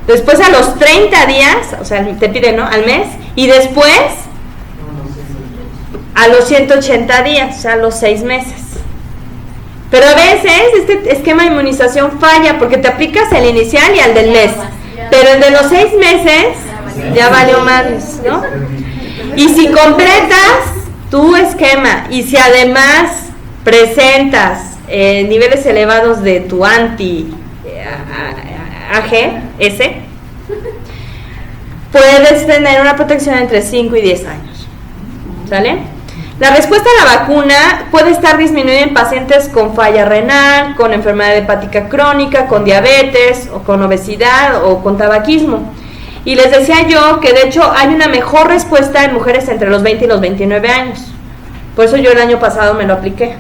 después a los 30 días, o sea, te piden, ¿no?, al mes, y después a los 180 días, o sea, a los 6 meses. Pero a veces este esquema de inmunización falla porque te aplicas el inicial y al del mes, pero el de los 6 meses ya valió madres, ¿no? Y si completas tu esquema y si además presentas niveles elevados de tu anti AGS, puedes tener una protección entre 5 y 10 años. ¿Sale? La respuesta a la vacuna puede estar disminuida en pacientes con falla renal, con enfermedad hepática crónica, con diabetes, o con obesidad, o con tabaquismo. Y les decía yo que de hecho hay una mejor respuesta en mujeres entre los 20 y los 29 años. Por eso yo el año pasado me lo apliqué.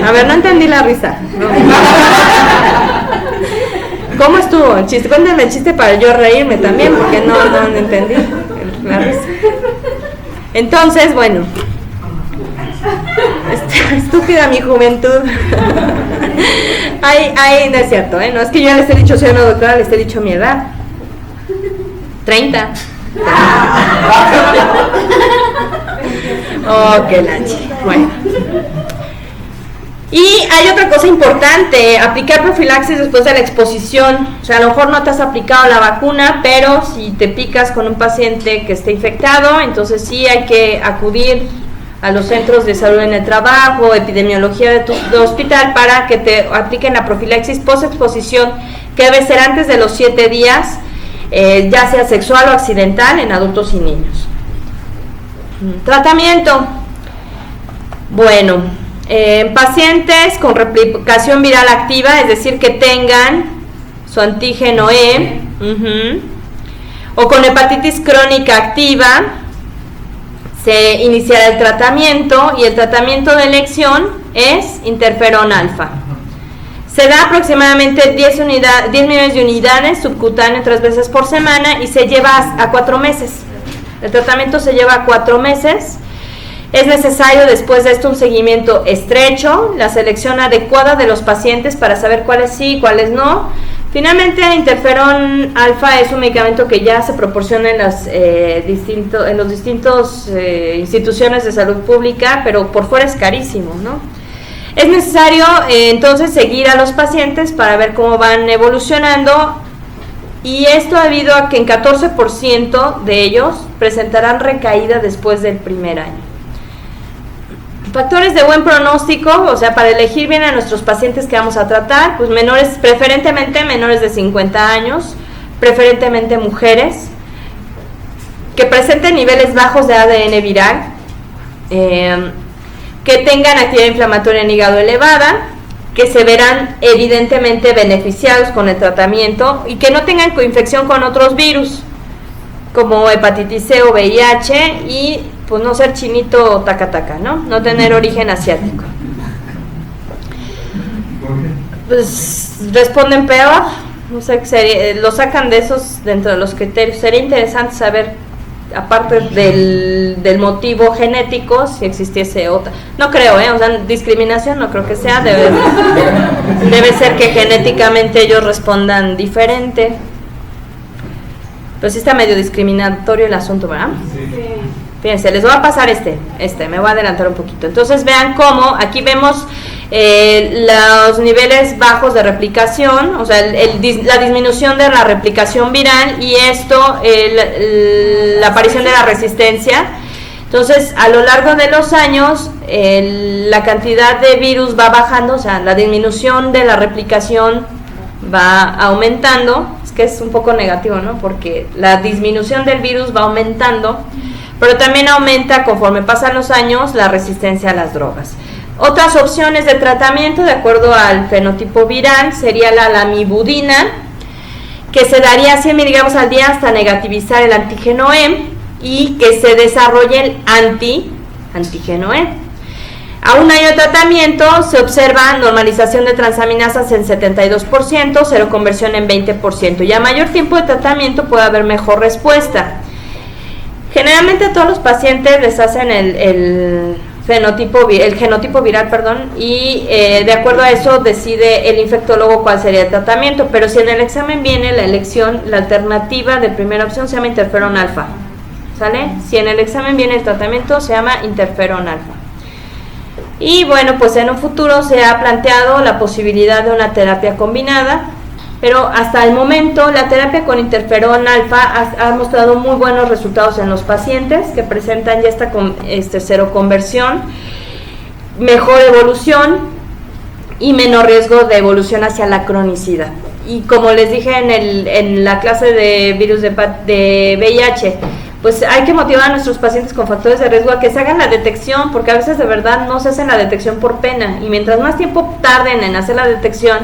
A ver, no entendí la risa. No. ¿Cómo estuvo el chiste? Cuéntenme el chiste para yo reírme también, porque no entendí la risa. Entonces, bueno, estúpida mi juventud. Ay, no es cierto, ¿eh? No es que yo les he dicho soy una doctora, les he dicho mi edad. 30. Oh, qué lanche. Bueno. Y hay otra cosa importante, aplicar profilaxis después de la exposición. O sea, a lo mejor no te has aplicado la vacuna, pero si te picas con un paciente que esté infectado, entonces sí hay que acudir a los centros de salud en el trabajo, epidemiología de tu hospital, para que te apliquen la profilaxis post-exposición, que debe ser antes de los 7 días, ya sea sexual o accidental, en adultos y niños. Tratamiento. Bueno, pacientes con replicación viral activa, es decir, que tengan su antígeno E, o con hepatitis crónica activa, se iniciará el tratamiento, y el tratamiento de elección es interferón alfa. Se da aproximadamente 10 millones de unidades subcutáneas 3 veces por semana y se lleva a 4 meses. El tratamiento se lleva a 4 meses. Es necesario después de esto un seguimiento estrecho, la selección adecuada de los pacientes para saber cuáles sí y cuáles no. Finalmente, interferón alfa es un medicamento que ya se proporciona en las distintos instituciones de salud pública, pero por fuera es carísimo, ¿no? Es necesario entonces seguir a los pacientes para ver cómo van evolucionando, y esto debido a que en 14% de ellos presentarán recaída después del primer año. Factores de buen pronóstico, o sea, para elegir bien a nuestros pacientes que vamos a tratar, pues preferentemente menores de 50 años, preferentemente mujeres, que presenten niveles bajos de ADN viral, que tengan actividad inflamatoria en hígado elevada, que se verán evidentemente beneficiados con el tratamiento y que no tengan coinfección con otros virus, como hepatitis C o VIH, y pues no ser chinito o taca-taca, ¿no? No tener origen asiático. Pues responden peor, no sé, lo sacan de esos dentro de los criterios. Sería interesante saber, aparte del motivo genético, si existiese otra. No creo, o sea, discriminación no creo que sea, debe ser que genéticamente ellos respondan diferente. Pero sí está medio discriminatorio el asunto, ¿verdad? Sí. Fíjense, les voy a pasar me voy a adelantar un poquito. Entonces vean cómo, aquí vemos los niveles bajos de replicación, o sea, la disminución de la replicación viral, y esto, la aparición de la resistencia. Entonces, a lo largo de los años, la cantidad de virus va bajando, o sea, la disminución de la replicación va aumentando. Es que es un poco negativo, ¿no? Porque la disminución del virus va aumentando, pero también aumenta, conforme pasan los años, la resistencia a las drogas. Otras opciones de tratamiento, de acuerdo al fenotipo viral, sería la lamivudina, que se daría 100 miligramos al día hasta negativizar el antígeno E y que se desarrolle el antígeno E. A un año de tratamiento se observa normalización de transaminasas en 72%, seroconversión en 20%, y a mayor tiempo de tratamiento puede haber mejor respuesta. Generalmente a todos los pacientes les hacen el genotipo viral, y de acuerdo a eso decide el infectólogo cuál sería el tratamiento, pero si en el examen viene la alternativa de primera opción se llama interferón alfa, ¿sale? Si en el examen viene el tratamiento se llama interferón alfa. Y bueno, pues en un futuro se ha planteado la posibilidad de una terapia combinada, pero hasta el momento la terapia con interferón alfa ha mostrado muy buenos resultados en los pacientes que presentan ya esta seroconversión, mejor evolución y menor riesgo de evolución hacia la cronicidad. Y como les dije en la clase de virus de VIH, pues hay que motivar a nuestros pacientes con factores de riesgo a que se hagan la detección, porque a veces de verdad no se hacen la detección por pena, y mientras más tiempo tarden en hacer la detección,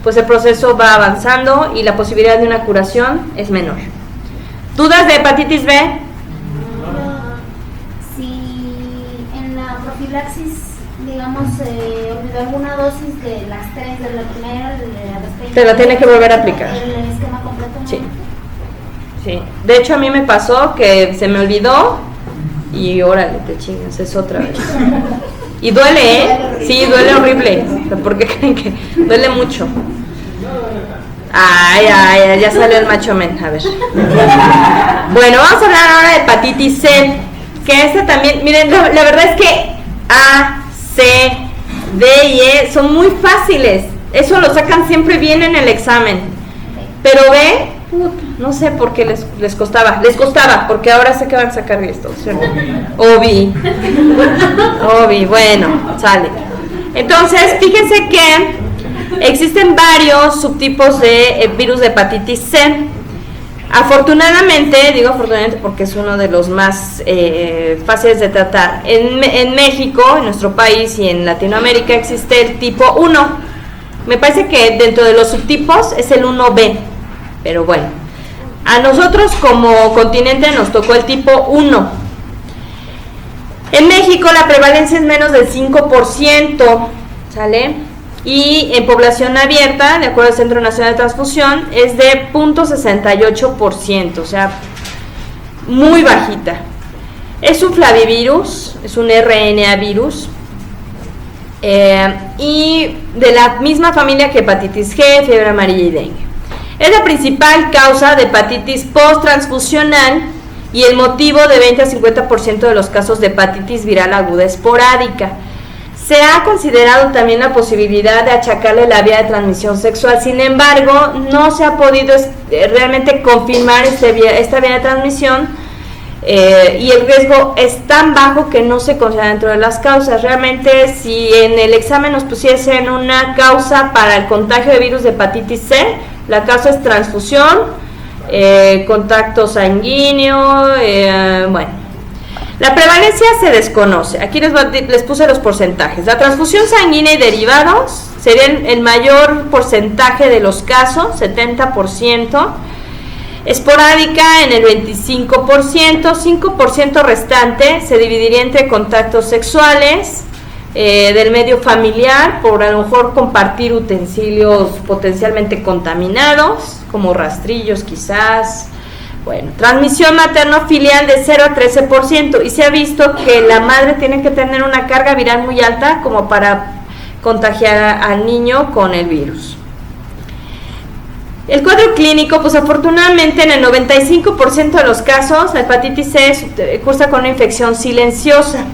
pues el proceso va avanzando y la posibilidad de una curación es menor. ¿Dudas de hepatitis B? Si en la profilaxis, digamos, olvidó alguna dosis de las 3 de la primera, te la tiene que volver a aplicar. ¿El esquema completo? Sí. Sí. De hecho, a mí me pasó que se me olvidó y órale, te chingas, es otra vez. Y duele, ¿eh? Sí, duele horrible. ¿Por qué creen que duele mucho? Ay, ya salió el macho men, a ver. Bueno, vamos a hablar ahora de hepatitis C, que esta también, miren, la verdad es que A, C, D y E son muy fáciles. Eso lo sacan siempre bien en el examen. Pero B, no sé por qué les costaba, porque ahora sé que van a sacar esto, ¿cierto? Obi, bueno, sale. Entonces, fíjense que existen varios subtipos de virus de hepatitis C. Afortunadamente, digo afortunadamente porque es uno de los más fáciles de tratar. En México, en nuestro país y en Latinoamérica existe el tipo 1. Me parece que dentro de los subtipos es el 1B, pero bueno. A nosotros como continente nos tocó el tipo 1. En México la prevalencia es menos del 5%, ¿sale? Y en población abierta, de acuerdo al Centro Nacional de Transfusión, es de 0.68%, o sea, muy bajita. Es un flavivirus, es un RNA virus, y de la misma familia que hepatitis G, fiebre amarilla y dengue. Es la principal causa de hepatitis post-transfusional y el motivo de 20 a 50% de los casos de hepatitis viral aguda esporádica. Se ha considerado también la posibilidad de achacarle la vía de transmisión sexual, sin embargo, no se ha podido realmente confirmar esta vía de transmisión y el riesgo es tan bajo que no se considera dentro de las causas. Realmente, si en el examen nos pusiesen una causa para el contagio de virus de hepatitis C, la causa es transfusión, contacto sanguíneo, bueno. La prevalencia se desconoce. Aquí les puse los porcentajes. La transfusión sanguínea y derivados serían el mayor porcentaje de los casos, 70%. Esporádica en el 25%. 5% restante se dividiría entre contactos sexuales, del medio familiar, por a lo mejor compartir utensilios potencialmente contaminados, como rastrillos quizás. Bueno, transmisión materno-filial de 0 a 13%, y se ha visto que la madre tiene que tener una carga viral muy alta como para contagiar al niño con el virus. El cuadro clínico, pues afortunadamente en el 95% de los casos la hepatitis C cursa con una infección silenciosa.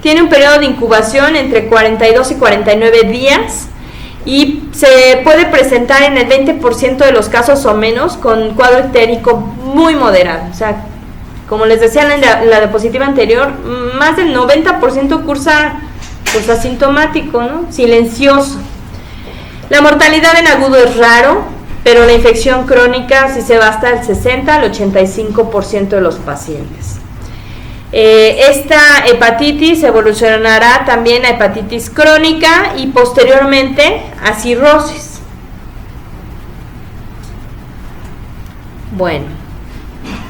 Tiene un periodo de incubación entre 42 y 49 días y se puede presentar en el 20% de los casos o menos con cuadro ictérico muy moderado. O sea, como les decía en la diapositiva anterior, más del 90% cursa asintomático, ¿no? Silencioso. La mortalidad en agudo es raro, pero la infección crónica sí se va hasta el 60 al 85% de los pacientes. Esta hepatitis evolucionará también a hepatitis crónica y posteriormente a cirrosis. Bueno,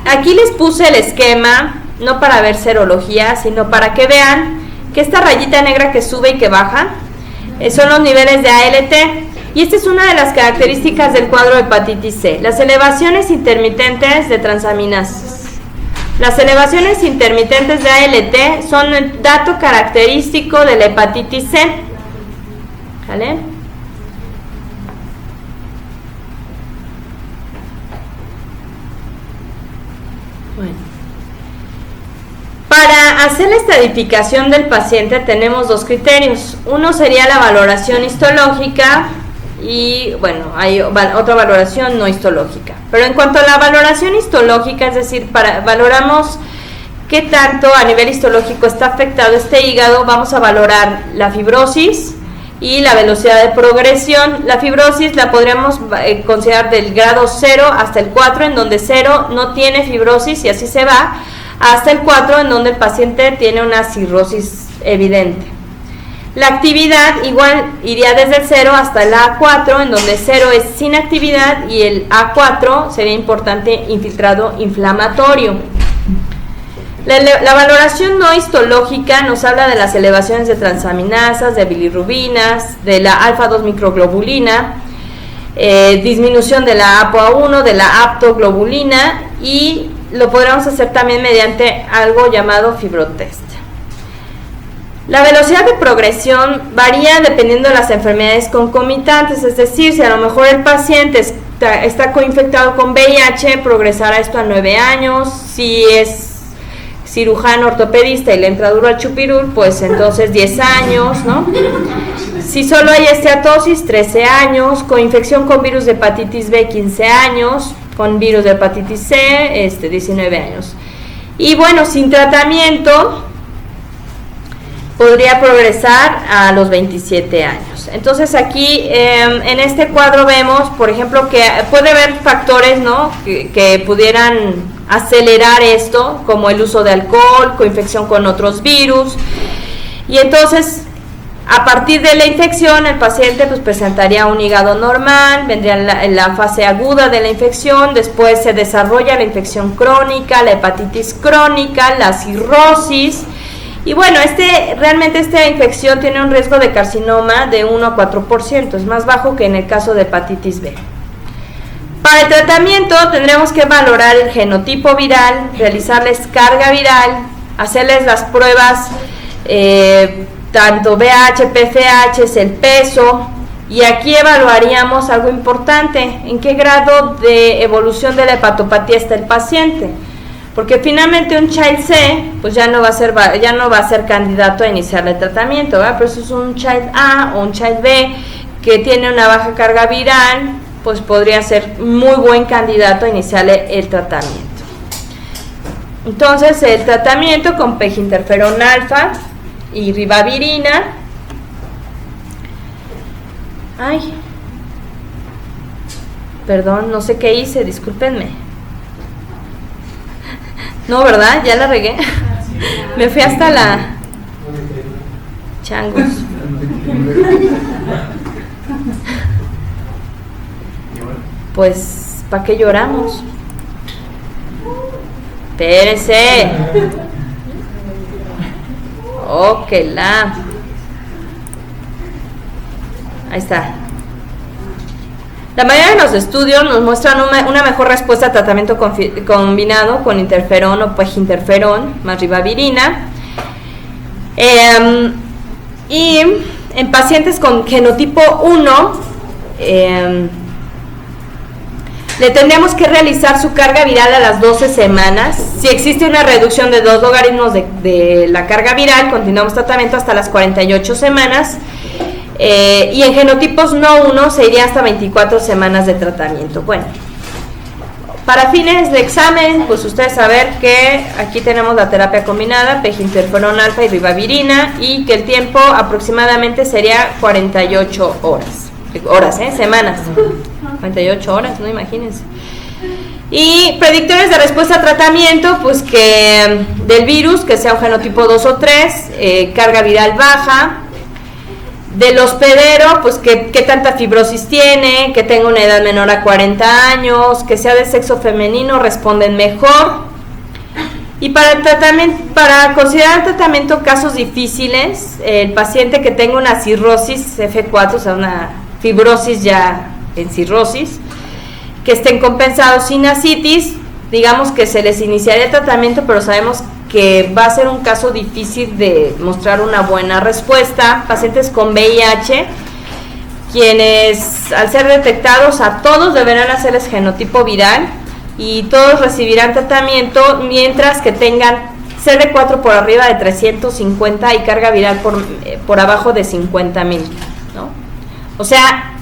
aquí les puse el esquema, no para ver serología, sino para que vean que esta rayita negra que sube y que baja son los niveles de ALT. Y esta es una de las características del cuadro de hepatitis C, las elevaciones intermitentes de transaminasas. Las elevaciones intermitentes de ALT son el dato característico de la hepatitis C. ¿Vale? Bueno. Para hacer la estratificación del paciente tenemos dos criterios. Uno sería la valoración histológica y, bueno, hay otra valoración no histológica. Pero en cuanto a la valoración histológica, es decir, valoramos qué tanto a nivel histológico está afectado este hígado, vamos a valorar la fibrosis y la velocidad de progresión. La fibrosis la podríamos considerar del grado 0 hasta el 4, en donde 0 no tiene fibrosis y así se va, hasta el 4, en donde el paciente tiene una cirrosis evidente. La actividad igual iría desde el 0 hasta el A4, en donde 0 es sin actividad y el A4 sería importante infiltrado inflamatorio. La valoración no histológica nos habla de las elevaciones de transaminasas, de bilirrubinas, de la alfa-2 microglobulina, disminución de la ApoA1, de la aptoglobulina, y lo podríamos hacer también mediante algo llamado fibrotest. La velocidad de progresión varía dependiendo de las enfermedades concomitantes, es decir, si a lo mejor el paciente está coinfectado con VIH, progresará esto a 9 años, si es cirujano ortopedista y le entra duro al chupirul, pues entonces 10 años, ¿no? Si solo hay esteatosis, 13 años, coinfección con virus de hepatitis B, 15 años, con virus de hepatitis C, 19 años. Y bueno, sin tratamiento, podría progresar a los 27 años. Entonces aquí en este cuadro vemos, por ejemplo, que puede haber factores, ¿no?, que pudieran acelerar esto, como el uso de alcohol, coinfección con otros virus, y entonces a partir de la infección el paciente pues presentaría un hígado normal, vendría la fase aguda de la infección, después se desarrolla la infección crónica, la hepatitis crónica, la cirrosis. Y bueno, realmente esta infección tiene un riesgo de carcinoma de 1 a 4%, es más bajo que en el caso de hepatitis B. Para el tratamiento tendremos que valorar el genotipo viral, realizarles carga viral, hacerles las pruebas, tanto VH, PFH, el peso, y aquí evaluaríamos algo importante, en qué grado de evolución de la hepatopatía está el paciente. Porque finalmente un Child C pues ya no va a ser candidato a iniciar el tratamiento, ¿verdad? Pero si es un Child A o un Child B que tiene una baja carga viral, pues podría ser muy buen candidato a iniciarle el tratamiento. Entonces el tratamiento con peginterferón alfa y ribavirina. Ay, perdón, no sé qué hice, discúlpenme. No, ¿verdad? Ya la regué. Me fui hasta la... Changos. Pues, ¿para qué lloramos? Espérese. Oh, que la... Ahí está. La mayoría de los estudios nos muestran una mejor respuesta a tratamiento combinado con interferón o peginterferón más ribavirina. Y en pacientes con genotipo 1, le tendríamos que realizar su carga viral a las 12 semanas. Si existe una reducción de 2 logaritmos de la carga viral, continuamos tratamiento hasta las 48 semanas. Y en genotipos no 1 se iría hasta 24 semanas de tratamiento. Bueno, para fines de examen, pues ustedes saben que aquí tenemos la terapia combinada, peginterferón alfa y ribavirina, y que el tiempo aproximadamente sería 48 semanas. 48 horas, no imagínense. Y predictores de respuesta a tratamiento, pues que del virus, que sea un genotipo 2 o 3, carga viral baja. Del hospedero, pues que tanta fibrosis tiene, que tenga una edad menor a 40 años, que sea de sexo femenino, responden mejor. Y para considerar tratamiento casos difíciles, el paciente que tenga una cirrosis F4, o sea, una fibrosis ya en cirrosis, que estén compensados sin ascitis, digamos que se les iniciaría el tratamiento, pero sabemos que va a ser un caso difícil de mostrar una buena respuesta. Pacientes con VIH, quienes al ser detectados a todos deberán hacerles genotipo viral y todos recibirán tratamiento mientras que tengan CD4 por arriba de 350 y carga viral por abajo de 50,000, ¿no? O sea,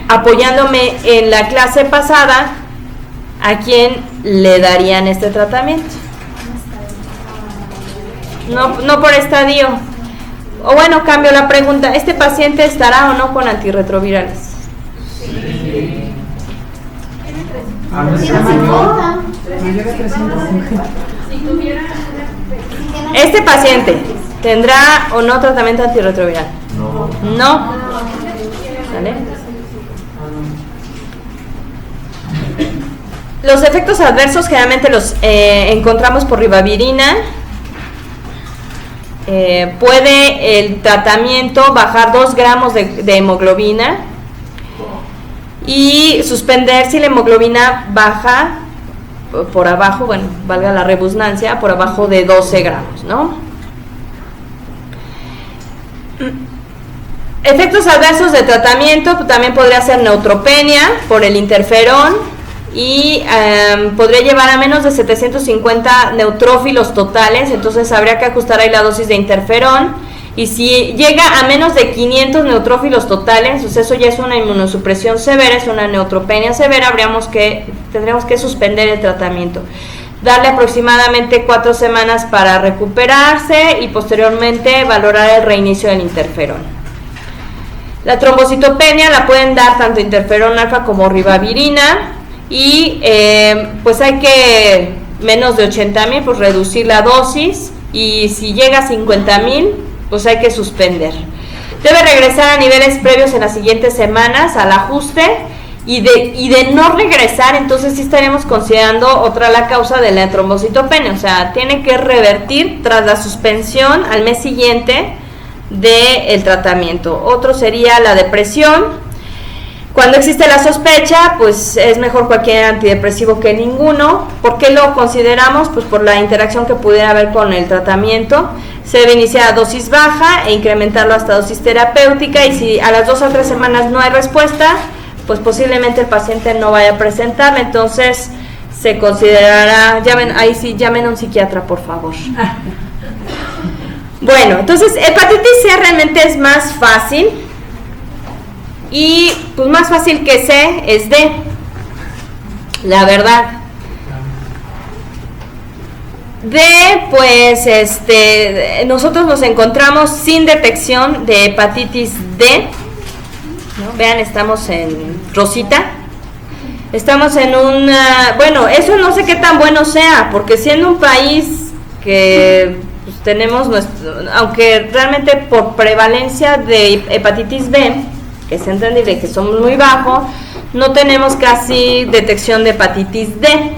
apoyándome en la clase pasada, ¿a quién le darían este tratamiento? No por estadio. O bueno, cambio la pregunta, ¿este paciente estará o no con antirretrovirales? Sí. ¿Este paciente tendrá o no tratamiento antirretroviral? No. ¿Vale? Los efectos adversos generalmente los encontramos por ribavirina. Puede el tratamiento bajar 2 gramos de hemoglobina y suspender si la hemoglobina baja por abajo, bueno, valga la redundancia, por abajo de 12 gramos, ¿no? Efectos adversos de tratamiento, pues, también podría ser neutropenia por el interferón y podría llevar a menos de 750 neutrófilos totales, entonces habría que ajustar ahí la dosis de interferón, y si llega a menos de 500 neutrófilos totales, pues eso ya es una inmunosupresión severa, es una neutropenia severa, tendríamos que suspender el tratamiento. darle aproximadamente 4 semanas para recuperarse y posteriormente valorar el reinicio del interferón. La trombocitopenia la pueden dar tanto interferón alfa como ribavirina y pues hay que menos de 80,000 pues reducir la dosis, y si llega a 50,000 pues hay que suspender. Debe regresar a niveles previos en las siguientes semanas al ajuste, y de no regresar, entonces sí estaremos considerando otra la causa de la trombocitopenia, o sea, tiene que revertir tras la suspensión al mes siguiente del tratamiento. Otro sería la depresión. Cuando existe la sospecha, pues es mejor cualquier antidepresivo que ninguno. ¿Por qué lo consideramos? Pues por la interacción que pudiera haber con el tratamiento. Se debe iniciar a dosis baja e incrementarlo hasta dosis terapéutica, y si a las 2 a 3 semanas no hay respuesta, pues posiblemente el paciente no vaya a presentarla, entonces se considerará, ahí sí, llamen a un psiquiatra, por favor. Bueno, entonces hepatitis C realmente es más fácil, y pues más fácil que C es D, la verdad. D, pues nosotros nos encontramos sin detección de hepatitis D, ¿no? Vean, estamos en rosita. Estamos en bueno, eso no sé qué tan bueno sea, porque siendo un país que pues, tenemos aunque realmente por prevalencia de hepatitis B, que es entendible que somos muy bajo, no tenemos casi detección de hepatitis D.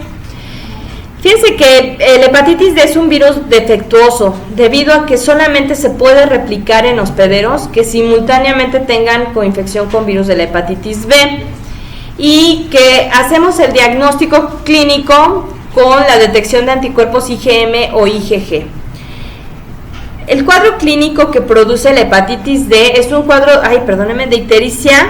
Fíjense que el hepatitis D es un virus defectuoso, debido a que solamente se puede replicar en hospederos que simultáneamente tengan coinfección con virus de la hepatitis B, y que hacemos el diagnóstico clínico con la detección de anticuerpos IgM o IgG. El cuadro clínico que produce la hepatitis D es un cuadro, de ictericia,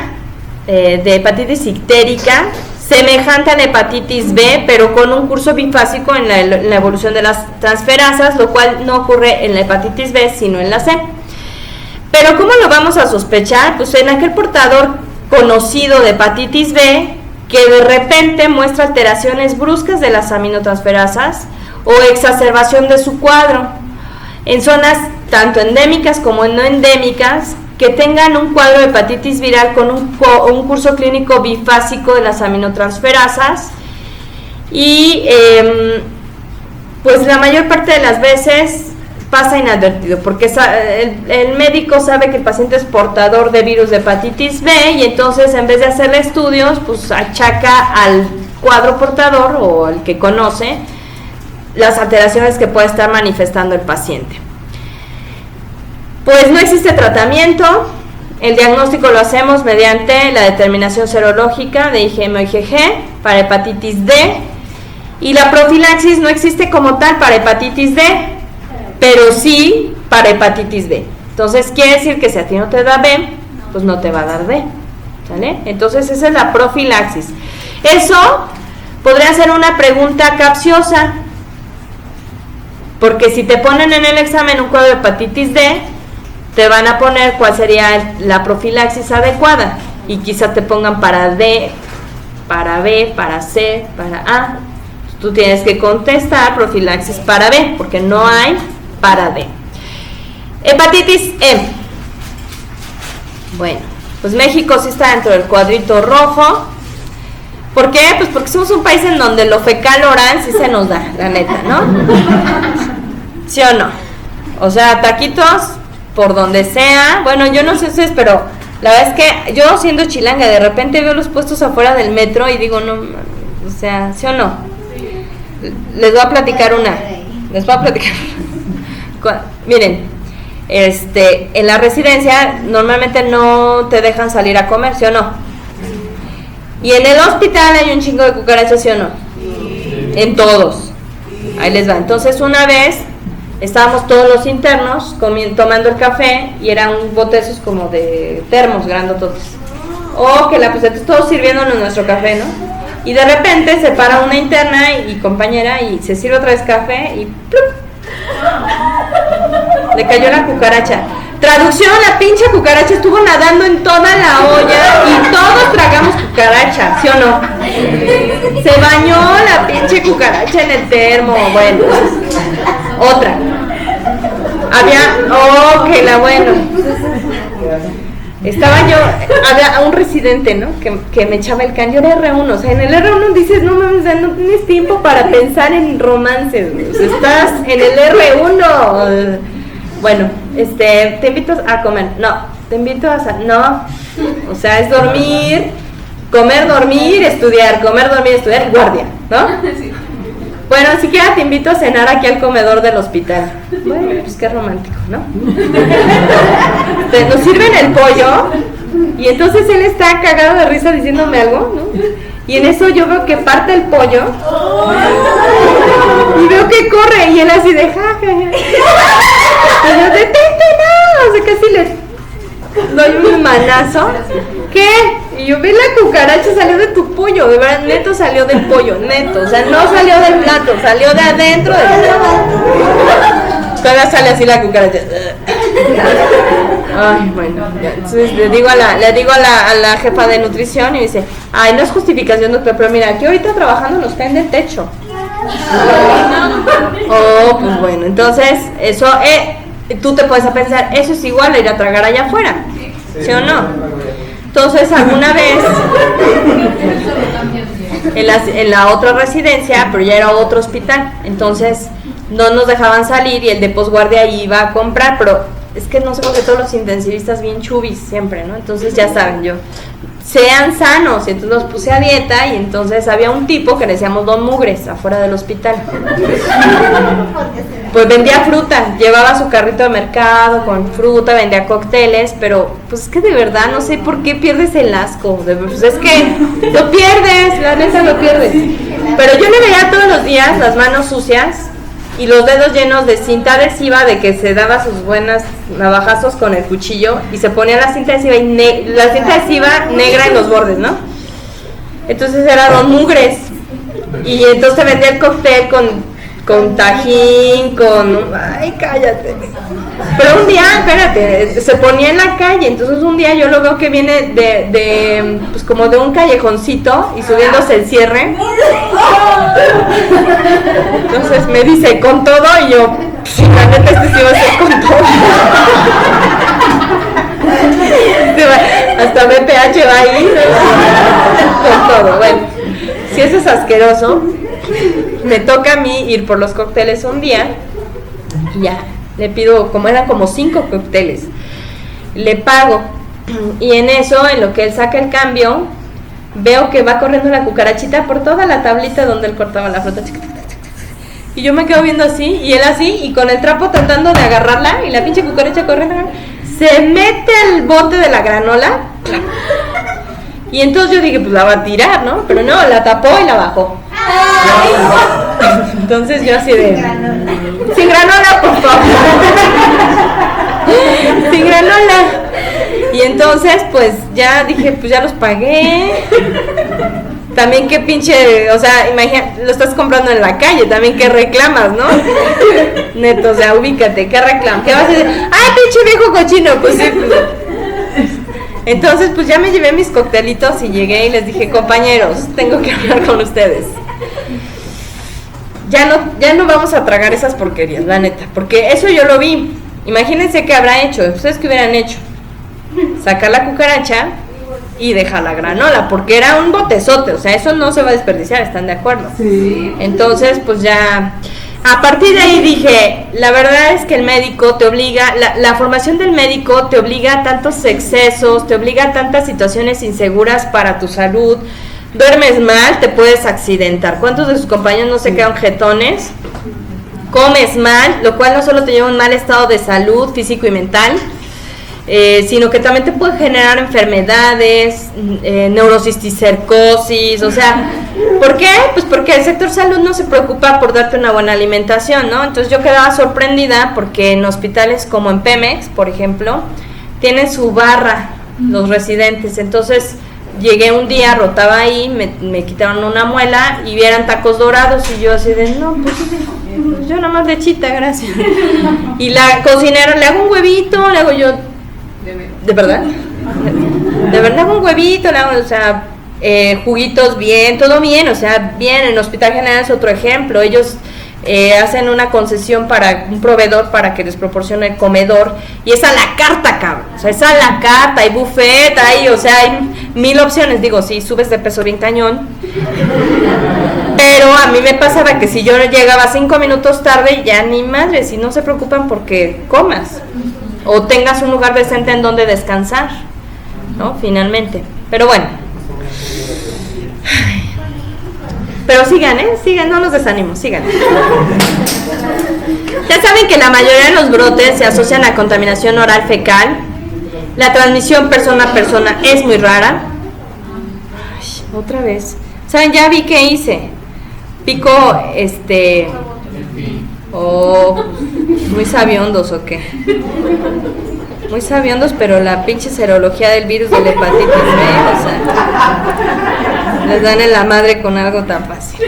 de hepatitis ictérica, semejante a la hepatitis B, pero con un curso bifásico en la evolución de las transferasas, lo cual no ocurre en la hepatitis B, sino en la C. Pero ¿cómo lo vamos a sospechar? Pues en aquel portador conocido de hepatitis B que de repente muestra alteraciones bruscas de las aminotransferasas o exacerbación de su cuadro, en zonas tanto endémicas como no endémicas, que tengan un cuadro de hepatitis viral con un curso clínico bifásico de las aminotransferasas, y pues la mayor parte de las veces pasa inadvertido, porque el médico sabe que el paciente es portador de virus de hepatitis B, y entonces en vez de hacerle estudios, pues achaca al cuadro portador o al que conoce las alteraciones que puede estar manifestando el paciente. Pues no existe tratamiento. El diagnóstico lo hacemos mediante la determinación serológica de IgM o IgG para hepatitis D, y la profilaxis no existe como tal para hepatitis D, pero sí para hepatitis B. Entonces quiere decir que si a ti no te da B, pues no te va a dar D, ¿sale? Entonces esa es la profilaxis. Eso podría ser una pregunta capciosa, porque si te ponen en el examen un cuadro de hepatitis D, te van a poner cuál sería la profilaxis adecuada, y quizá te pongan para D, para B, para C, para A. Tú tienes que contestar profilaxis para B, porque no hay para D. Hepatitis E. Bueno, pues México sí está dentro del cuadrito rojo. ¿Por qué? Pues porque somos un país en donde lo fecal oral sí se nos da, la neta, ¿no? ¿Sí o no? O sea, taquitos por donde sea. Bueno, yo no sé ustedes, pero la verdad es que yo, siendo chilanga, de repente veo los puestos afuera del metro y digo, no, o sea, ¿sí o no? Les voy a platicar miren, en la residencia normalmente no te dejan salir a comer, ¿sí o no? Y en el hospital hay un chingo de cucarachas, ¿sí o no? Sí. En todos. Ahí les va. Entonces una vez estábamos todos los internos tomando el café, y eran un bote esos como de termos grandototes. Que la pues todos sirviéndonos nuestro café, ¿no? Y de repente se para una interna y compañera y se sirve otra vez café y ¡plup! Le cayó la cucaracha. Traducción, la pinche cucaracha estuvo nadando en toda la olla y todos tragamos cucaracha, ¿sí o no? Se bañó la pinche cucaracha en el termo. Bueno, otra. Bueno. Había un residente, ¿no? Que me echaba el can. Yo era R1, o sea, en el R1 dices, no mames, no tienes tiempo para pensar en romances, o sea, estás en el R1. Bueno, te invito a comer. No, te invito a no. O sea, es dormir, comer, dormir, estudiar, comer, dormir, estudiar, guardia, ¿no? Bueno, ni siquiera te invito a cenar aquí al comedor del hospital. Bueno, pues qué romántico, ¿no? Nos sirven el pollo y entonces él está cagado de risa diciéndome algo, ¿no? Y en eso yo veo que parte el pollo y veo que corre y él así de jaja. Y yo, detente, no, o sea, casi le doy un manazo. ¿Qué? Y yo, ve, la cucaracha salió de tu pollo, de verdad, neto salió del pollo, neto, o sea, no salió del plato, salió de adentro del plato. Todavía sale así la cucaracha. Ay, bueno, entonces le digo a la jefa de nutrición y dice, ay, no es justificación, doctor, pero mira, aquí ahorita trabajando nos caen del techo. Oh, pues bueno, entonces, eso, tú te puedes pensar, eso es igual a ir a tragar allá afuera, ¿sí o no? Entonces, alguna vez, en la otra residencia, pero ya era otro hospital, entonces no nos dejaban salir y el de posguardia iba a comprar, pero es que no sé por qué todos los intensivistas bien chubis siempre, ¿no? Entonces ya saben, sean sanos, y entonces los puse a dieta y entonces había un tipo que le decíamos Don Mugres afuera del hospital. Pues vendía fruta, llevaba su carrito de mercado con fruta, vendía cócteles, pero pues es que de verdad no sé por qué pierdes el asco, pues es que lo pierdes, la neta lo pierdes. Pero yo le veía todos los días las manos sucias y los dedos llenos de cinta adhesiva, de que se daba sus buenas navajazos con el cuchillo y se ponía la cinta adhesiva la cinta adhesiva negra en los bordes, ¿no? Entonces era Don Mugres y entonces te vendía el cóctel con tajín, ay, cállate. Pero un día, espérate, se ponía en la calle, entonces un día yo lo veo que viene pues como de un callejoncito y subiéndose el cierre. Entonces me dice, ¿con todo? Y yo, la neta, sí va a ser con todo. Hasta BPH va ahí, con todo. Bueno, si eso es asqueroso, me toca a mí ir por los cócteles un día y ya, le pido, como eran como 5 cócteles, le pago y en eso, en lo que él saca el cambio, veo que va corriendo la cucarachita por toda la tablita donde él cortaba la fruta, y yo me quedo viendo así, y él así, y con el trapo tratando de agarrarla, y la pinche cucaracha corriendo, se mete al bote de la granola, y entonces yo dije, pues la va a tirar, ¿no? Pero no, la tapó y la bajó. Entonces yo así de, sin granola, por favor. Sin granola. Y entonces pues ya dije, pues ya los pagué. También qué pinche, o sea, imagina, lo estás comprando en la calle, también qué reclamas, ¿no? Neto, o sea, ubícate, ¿qué reclamas? ¿Qué vas a decir? ¡Ay, pinche viejo cochino! Pues sí, pues. Entonces pues ya me llevé mis coctelitos y llegué y les dije, compañeros, tengo que hablar con ustedes. Ya no vamos a tragar esas porquerías, la neta, porque eso yo lo vi. Imagínense qué habrá hecho, ustedes qué hubieran hecho. Sacar la cucaracha y dejar la granola, porque era un botezote, o sea, eso no se va a desperdiciar, ¿están de acuerdo? Sí. Entonces, pues ya, a partir de ahí dije, la verdad es que el médico te obliga, la formación del médico te obliga a tantos excesos, te obliga a tantas situaciones inseguras para tu salud. Duermes mal, te puedes accidentar. ¿Cuántos de sus compañeros no se quedan jetones? Comes mal, lo cual no solo te lleva a un mal estado de salud físico y mental, sino que también te puede generar enfermedades, neurocisticercosis, o sea, ¿por qué? Pues porque el sector salud no se preocupa por darte una buena alimentación, ¿no? Entonces yo quedaba sorprendida porque en hospitales como en Pemex, por ejemplo, tienen su barra los residentes, entonces llegué un día, rotaba ahí, me quitaron una muela y vieran tacos dorados y yo así de, no, pues yo nada más lechita, gracias. Y la cocinera, le hago un huevito, le hago yo, ¿de verdad? De verdad hago un huevito, le hago, o sea, juguitos bien, todo bien, o sea, bien. En el Hospital General es otro ejemplo, ellos hacen una concesión para un proveedor para que les proporcione el comedor, y es a la carta, cabrón, o sea, es a la carta, hay buffet, hay, o sea, hay 1000 opciones. Digo, sí, subes de peso bien cañón, pero a mí me pasaba que si yo llegaba 5 minutos tarde, ya ni madre, si no se preocupan porque comas o tengas un lugar decente en donde descansar, ¿no? Finalmente, pero bueno. Pero sigan, sigan, no los desanimo, sigan. Ya saben que la mayoría de los brotes se asocian a contaminación oral fecal. La transmisión persona a persona es muy rara. Ay, otra vez. ¿Saben? Ya vi que hice. Pico, muy sabiondos o qué. Muy sabiondos, pero la pinche serología del virus de la hepatitis B, o sea, les dan en la madre con algo tan fácil.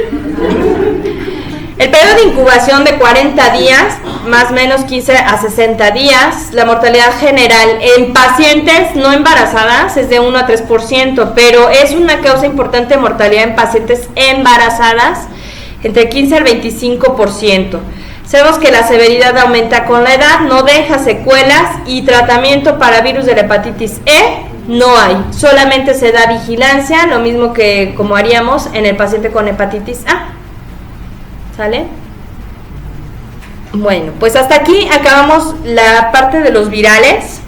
El periodo de incubación de 40 días, más o menos 15 a 60 días. La mortalidad general en pacientes no embarazadas es de 1 a 3%, pero es una causa importante de mortalidad en pacientes embarazadas, entre 15 al 25%. Sabemos que la severidad aumenta con la edad, no deja secuelas, y tratamiento para virus de la hepatitis E no hay, solamente se da vigilancia, lo mismo que como haríamos en el paciente con hepatitis A. ¿Sale? Bueno, pues hasta aquí acabamos la parte de los virales.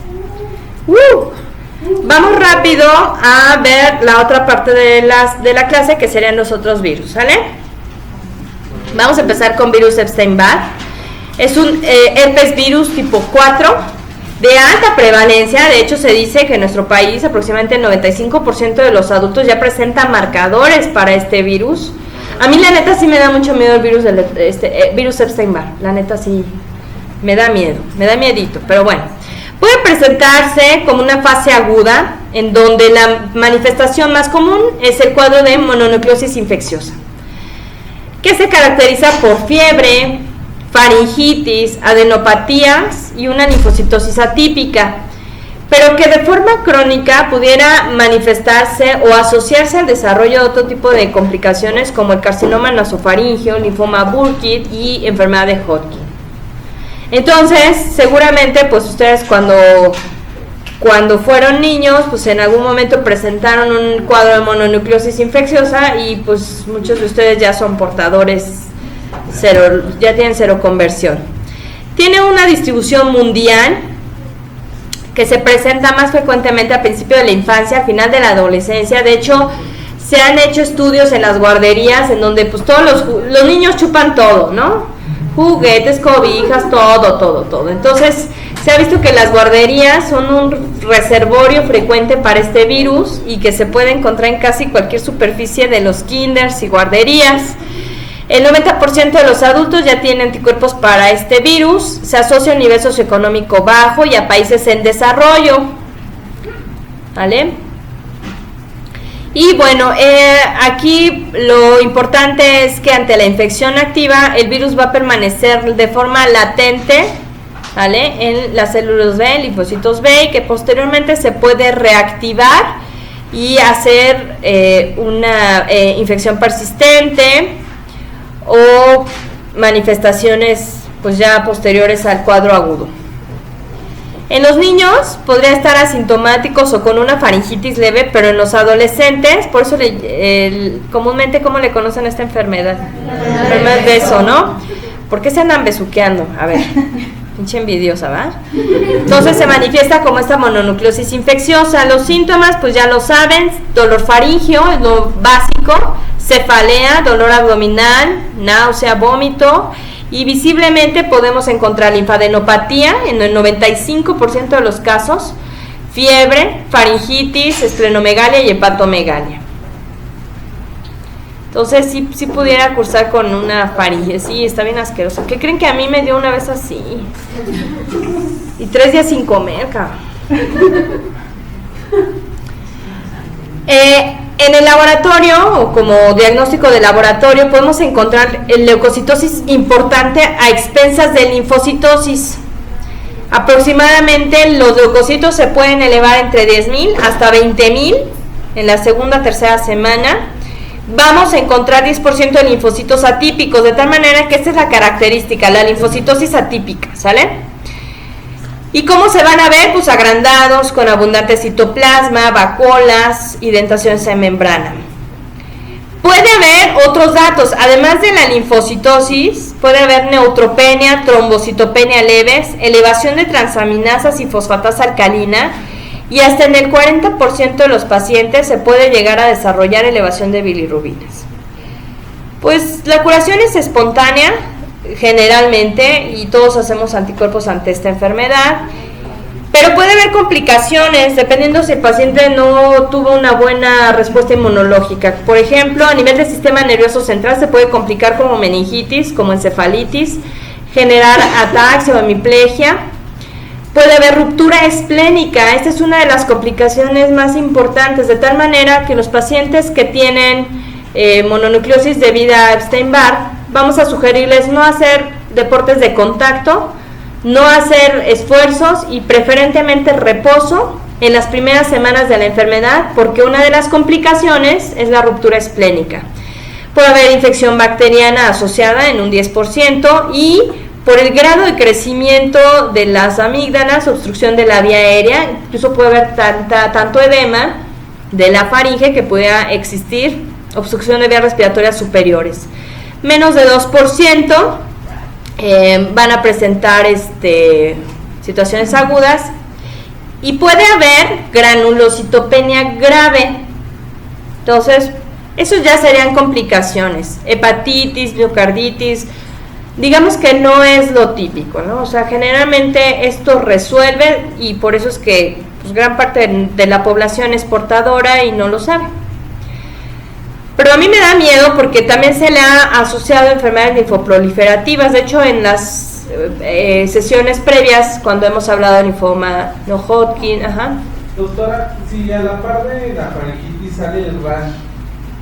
Vamos rápido a ver la otra parte de la clase, que serían los otros virus, ¿sale? Vamos a empezar con virus Epstein-Barr. Es un herpes virus tipo 4 de alta prevalencia. De hecho, se dice que en nuestro país aproximadamente el 95% de los adultos ya presentan marcadores para este virus. A mí la neta sí me da mucho miedo el virus virus Epstein-Barr. La neta sí me da miedo, me da miedito, pero bueno. Puede presentarse como una fase aguda, en donde la manifestación más común es el cuadro de mononucleosis infecciosa, que se caracteriza por fiebre, faringitis, adenopatías y una linfocitosis atípica, pero que de forma crónica pudiera manifestarse o asociarse al desarrollo de otro tipo de complicaciones, como el carcinoma nasofaríngeo, linfoma Burkitt y enfermedad de Hodgkin. Entonces, seguramente pues ustedes cuando fueron niños, pues en algún momento presentaron un cuadro de mononucleosis infecciosa, y pues muchos de ustedes ya son portadores ya tienen seroconversión. Tiene una distribución mundial, que se presenta más frecuentemente a principio de la infancia, a final de la adolescencia. De hecho, se han hecho estudios en las guarderías en donde pues todos los niños chupan todo, ¿no? Juguetes, cobijas, todo. Entonces, se ha visto que las guarderías son un reservorio frecuente para este virus, y que se puede encontrar en casi cualquier superficie de los kinders y guarderías. El 90% de los adultos ya tienen anticuerpos para este virus. Se asocia a un nivel socioeconómico bajo y a países en desarrollo, ¿vale? Y bueno, aquí lo importante es que ante la infección activa, el virus va a permanecer de forma latente, ¿vale?, en las células B, linfocitos B, y que posteriormente se puede reactivar y hacer una infección persistente o manifestaciones pues ya posteriores al cuadro agudo. En los niños podría estar asintomáticos o con una faringitis leve, pero en los adolescentes, por eso comúnmente, ¿cómo le conocen a esta enfermedad? Enfermedad de beso, ¿no? ¿Por qué se andan besuqueando? A ver, pinche envidiosa, ¿va? Entonces se manifiesta como esta mononucleosis infecciosa. Los síntomas, pues ya lo saben: dolor faríngeo, es lo básico, cefalea, dolor abdominal, náusea, vómito, y visiblemente podemos encontrar linfadenopatía en el 95% de los casos, fiebre, faringitis, esplenomegalia y hepatomegalia. Entonces sí pudiera cursar con una faringe. Sí, está bien asqueroso. ¿Qué creen que a mí me dio una vez así? Y 3 días sin comer, cabrón. En el laboratorio, o como diagnóstico de laboratorio, podemos encontrar leucocitosis importante a expensas de linfocitosis. Aproximadamente los leucocitos se pueden elevar entre 10.000 hasta 20.000 en la segunda, tercera semana, vamos a encontrar 10% de linfocitos atípicos, de tal manera que esta es la característica, la linfocitosis atípica, ¿sale? ¿Y cómo se van a ver? Pues agrandados, con abundante citoplasma, vacuolas, indentaciones en membrana. Puede haber otros datos, además de la linfocitosis, puede haber neutropenia, trombocitopenia leves, elevación de transaminasas y fosfatasa alcalina, y hasta en el 40% de los pacientes se puede llegar a desarrollar elevación de bilirrubinas. Pues la curación es espontánea, generalmente, y todos hacemos anticuerpos ante esta enfermedad, pero puede haber complicaciones dependiendo si el paciente no tuvo una buena respuesta inmunológica. Por ejemplo, a nivel del sistema nervioso central se puede complicar como meningitis, como encefalitis, generar ataxia o hemiplegia. Puede haber ruptura esplénica, esta es una de las complicaciones más importantes, de tal manera que los pacientes que tienen mononucleosis debida a Epstein-Barr, vamos a sugerirles no hacer deportes de contacto, no hacer esfuerzos y preferentemente reposo en las primeras semanas de la enfermedad, porque una de las complicaciones es la ruptura esplénica. Puede haber infección bacteriana asociada en un 10% y por el grado de crecimiento de las amígdalas, obstrucción de la vía aérea, incluso puede haber tanto edema de la faringe que pueda existir obstrucción de vías respiratorias superiores. Menos de 2% van a presentar situaciones agudas y puede haber granulocitopenia grave. Entonces, esos ya serían complicaciones, hepatitis, miocarditis, digamos que no es lo típico, ¿no? O sea, generalmente esto resuelve y por eso es que pues, gran parte de la población es portadora y no lo sabe. Pero a mí me da miedo porque también se le ha asociado a enfermedades linfoproliferativas. De hecho, en las sesiones previas, cuando hemos hablado de linfoma no Hodgkin, Doctora, si a la par de la faringitis sale el rash,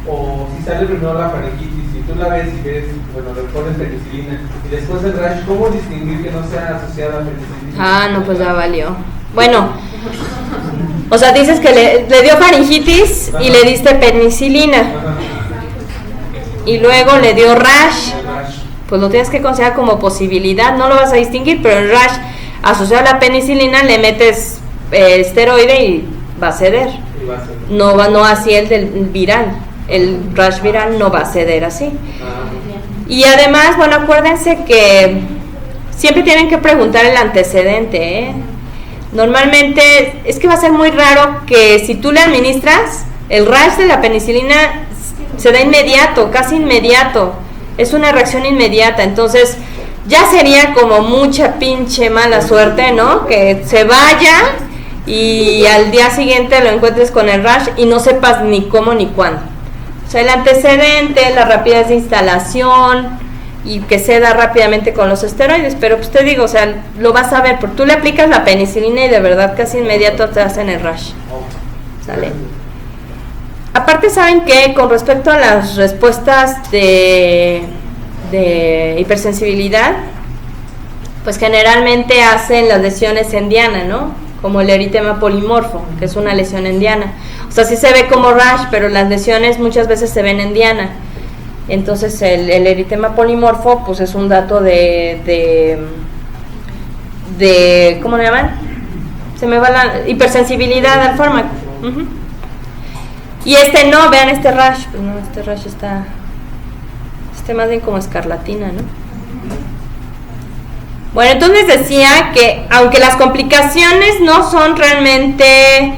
o si sale primero la faringitis y tú la ves y ves, bueno, le pones penicilina y después el rash, ¿cómo distinguir que no sea asociada a penicilina? No, pues ya valió. Bueno, o sea, dices que le dio faringitis y le diste penicilina y luego le dio rash, pues lo tienes que considerar como posibilidad, no lo vas a distinguir, pero el rash asociado a la penicilina le metes esteroide y va a ceder. No así el del viral, el rash viral no va a ceder así. Y además, bueno, acuérdense que siempre tienen que preguntar el antecedente, Normalmente es que va a ser muy raro que si tú le administras el rash de la penicilina se da inmediato, casi inmediato, es una reacción inmediata, entonces ya sería como mucha pinche mala suerte, ¿no? Que se vaya y al día siguiente lo encuentres con el rash y no sepas ni cómo ni cuándo. O sea, el antecedente, la rapidez de instalación y que se da rápidamente con los esteroides, pero pues te digo, o sea, lo vas a ver, porque tú le aplicas la penicilina y de verdad casi inmediato te hacen el rash. ¿Sale? Aparte, ¿saben qué? Con respecto a las respuestas de hipersensibilidad, pues generalmente hacen las lesiones en diana, ¿no? Como el eritema polimorfo, que es una lesión en diana. O sea, sí se ve como rash, pero las lesiones muchas veces se ven en diana. Entonces el eritema polimorfo pues es un dato de ¿cómo le llaman? Se me va la hipersensibilidad al fármaco. Y no, vean este rash, pues no, este rash está más bien como escarlatina, ¿no? Bueno, entonces decía que aunque las complicaciones no son realmente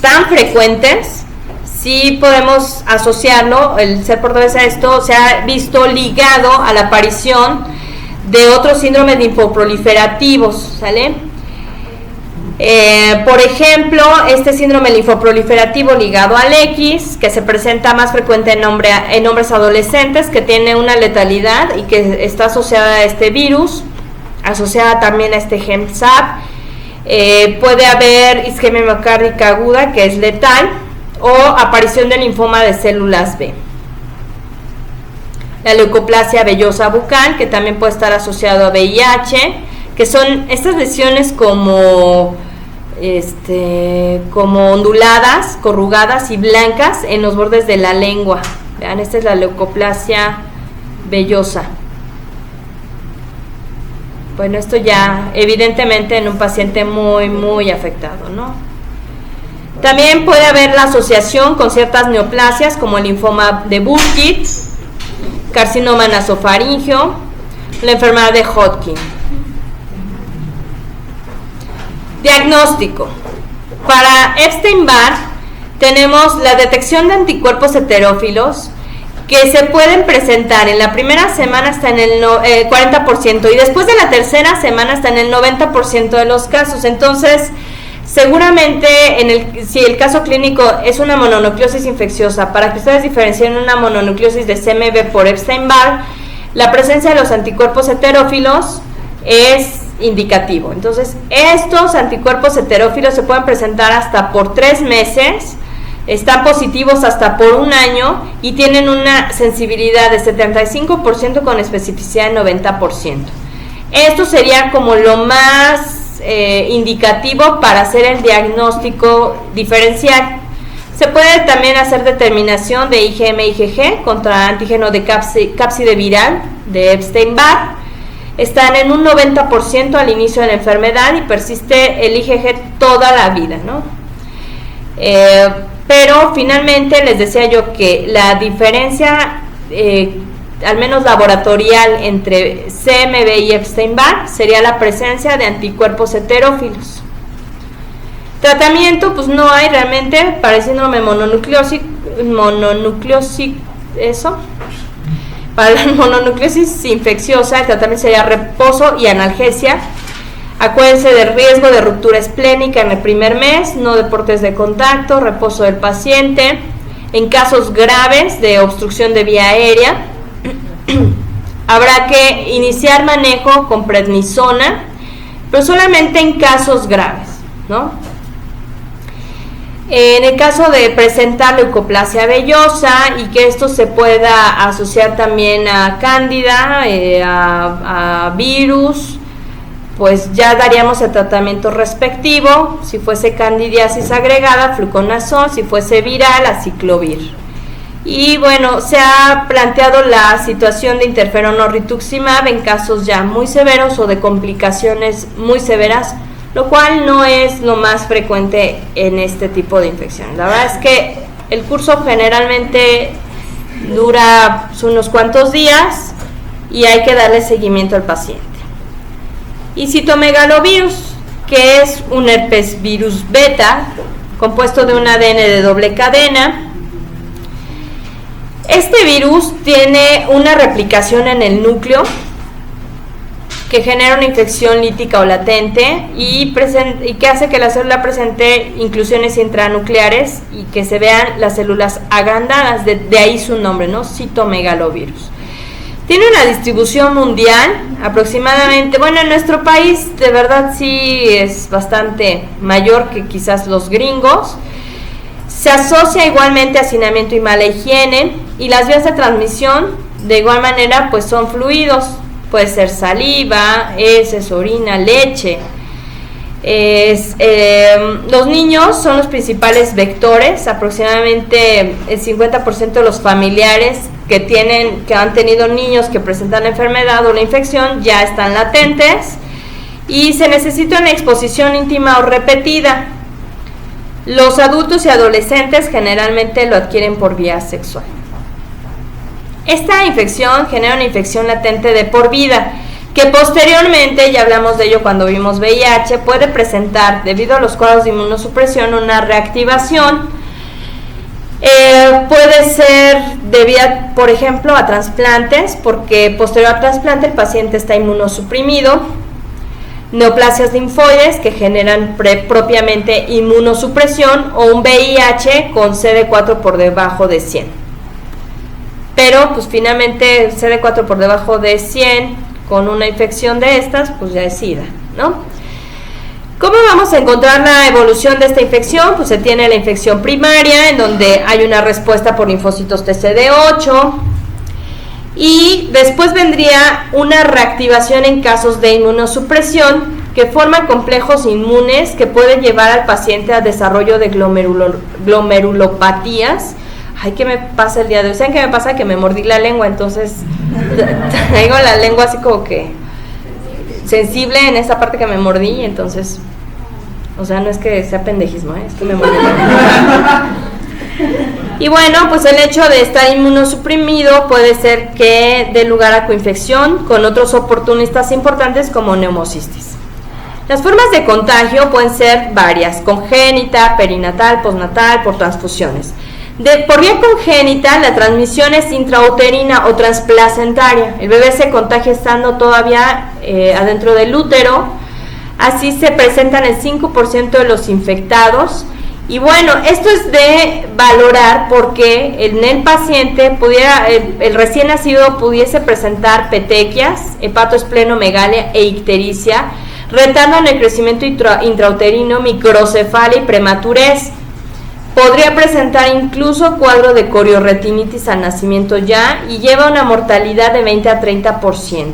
tan frecuentes, sí podemos asociarlo, el ser portadores a esto se ha visto ligado a la aparición de otros síndromes linfoproliferativos, ¿sale? Por ejemplo, este síndrome linfoproliferativo ligado al X, que se presenta más frecuente en hombres adolescentes, que tiene una letalidad y que está asociada a este virus, asociada también a este GEM-SAP. Puede haber isquemia miocárdica aguda, que es letal, o aparición de linfoma de células B. La leucoplasia vellosa bucal, que también puede estar asociado a VIH, que son estas lesiones como como onduladas, corrugadas y blancas en los bordes de la lengua. Vean, esta es la leucoplasia vellosa. Bueno, esto ya evidentemente en un paciente muy afectado, ¿no? También puede haber la asociación con ciertas neoplasias como el linfoma de Burkitt, carcinoma nasofaríngeo, la enfermedad de Hodgkin. Diagnóstico. Para Epstein-Barr tenemos la detección de anticuerpos heterófilos que se pueden presentar en la primera semana hasta en el 40% y después de la tercera semana hasta en el 90% de los casos. Entonces, seguramente si el caso clínico es una mononucleosis infecciosa, para que ustedes diferencien una mononucleosis de CMV por Epstein-Barr, la presencia de los anticuerpos heterófilos es indicativo. Entonces, estos anticuerpos heterófilos se pueden presentar hasta por 3 meses, están positivos hasta por 1 año y tienen una sensibilidad de 75% con especificidad de 90%. Esto sería como lo más indicativo para hacer el diagnóstico diferencial. Se puede también hacer determinación de IgM-IgG contra antígeno de cápside viral de Epstein-Barr. Están en un 90% al inicio de la enfermedad y persiste el IgG toda la vida, ¿no? Pero finalmente les decía yo que la diferencia, al menos laboratorial, entre CMV y Epstein-Barr sería la presencia de anticuerpos heterófilos. Tratamiento, pues no hay realmente para el síndrome mononucleosis, eso. Para la mononucleosis infecciosa, el tratamiento sería reposo y analgesia. Acuérdense del riesgo de ruptura esplénica en el primer mes, no deportes de contacto, reposo del paciente. En casos graves de obstrucción de vía aérea, habrá que iniciar manejo con prednisona, pero solamente en casos graves, ¿no? En el caso de presentar leucoplasia vellosa y que esto se pueda asociar también a cándida, a virus, pues ya daríamos el tratamiento respectivo. Si fuese candidiasis agregada, fluconazol; si fuese viral, aciclovir. Y bueno, se ha planteado la situación de interferón o rituximab en casos ya muy severos o de complicaciones muy severas, lo cual no es lo más frecuente en este tipo de infección. La verdad es que el curso generalmente dura unos cuantos días y hay que darle seguimiento al paciente. Y citomegalovirus, que es un herpes virus beta compuesto de un ADN de doble cadena. Este virus tiene una replicación en el núcleo que genera una infección lítica o latente y que hace que la célula presente inclusiones intranucleares y que se vean las células agrandadas, de ahí su nombre, ¿no? Citomegalovirus. Tiene una distribución mundial aproximadamente, bueno, en nuestro país de verdad sí es bastante mayor que quizás los gringos. Se asocia igualmente a hacinamiento y mala higiene, y las vías de transmisión de igual manera pues son fluidos. Puede ser saliva, heces, orina, leche. Los niños son los principales vectores. Aproximadamente el 50% de los familiares que han tenido niños que presentan la enfermedad o la infección ya están latentes, y se necesita una exposición íntima o repetida. Los adultos y adolescentes generalmente lo adquieren por vía sexual. Esta infección genera una infección latente de por vida, que posteriormente, ya hablamos de ello cuando vimos VIH, puede presentar, debido a los cuadros de inmunosupresión, una reactivación. Puede ser debida, por ejemplo, a trasplantes, porque posterior al trasplante el paciente está inmunosuprimido. Neoplasias linfoides que generan propiamente inmunosupresión, o un VIH con CD4 por debajo de 100. Pero pues finalmente CD4 por debajo de 100 con una infección de estas, pues ya es SIDA, ¿no? ¿Cómo vamos a encontrar la evolución de esta infección? Pues se tiene la infección primaria, en donde hay una respuesta por linfocitos TCD8, y después vendría una reactivación en casos de inmunosupresión, que forman complejos inmunes que pueden llevar al paciente al desarrollo de glomerulopatías. Ay, ¿qué me pasa el día de hoy? ¿Saben qué me pasa? Que me mordí la lengua, entonces traigo la lengua así como que sensible en esa parte que me mordí, entonces, o sea, no es que sea pendejismo, es que me mordí la lengua. Y bueno, pues el hecho de estar inmunosuprimido puede ser que dé lugar a coinfección con otros oportunistas importantes como neumocistis. Las formas de contagio pueden ser varias: congénita, perinatal, postnatal, por transfusiones. Por vía congénita, la transmisión es intrauterina o transplacentaria. El bebé se contagia estando todavía adentro del útero. Así se presentan el 5% de los infectados. Y bueno, esto es de valorar porque en el paciente el recién nacido pudiese presentar petequias, hepatoesplenomegalia e ictericia, retardando en el crecimiento intrauterino, microcefalia y prematurez. Podría presentar incluso cuadro de coriorretinitis al nacimiento ya y lleva una mortalidad de 20 a 30%.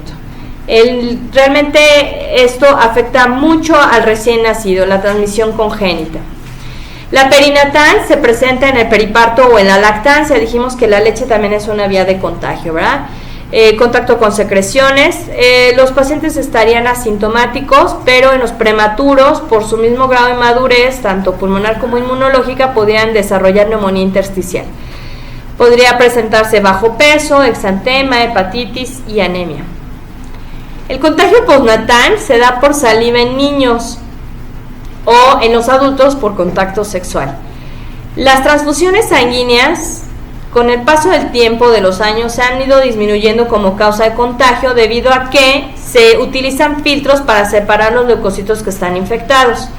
Realmente esto afecta mucho al recién nacido, la transmisión congénita. La perinatal se presenta en el periparto o en la lactancia. Dijimos que la leche también es una vía de contagio, ¿verdad? Contacto con secreciones. Los pacientes estarían asintomáticos, pero en los prematuros, por su mismo grado de madurez, tanto pulmonar como inmunológica, podrían desarrollar neumonía intersticial. Podría presentarse bajo peso, exantema, hepatitis y anemia. El contagio postnatal se da por saliva en niños o en los adultos por contacto sexual. Las transfusiones sanguíneas, con el paso del tiempo de los años, se han ido disminuyendo como causa de contagio debido a que se utilizan filtros para separar los leucocitos que están infectados.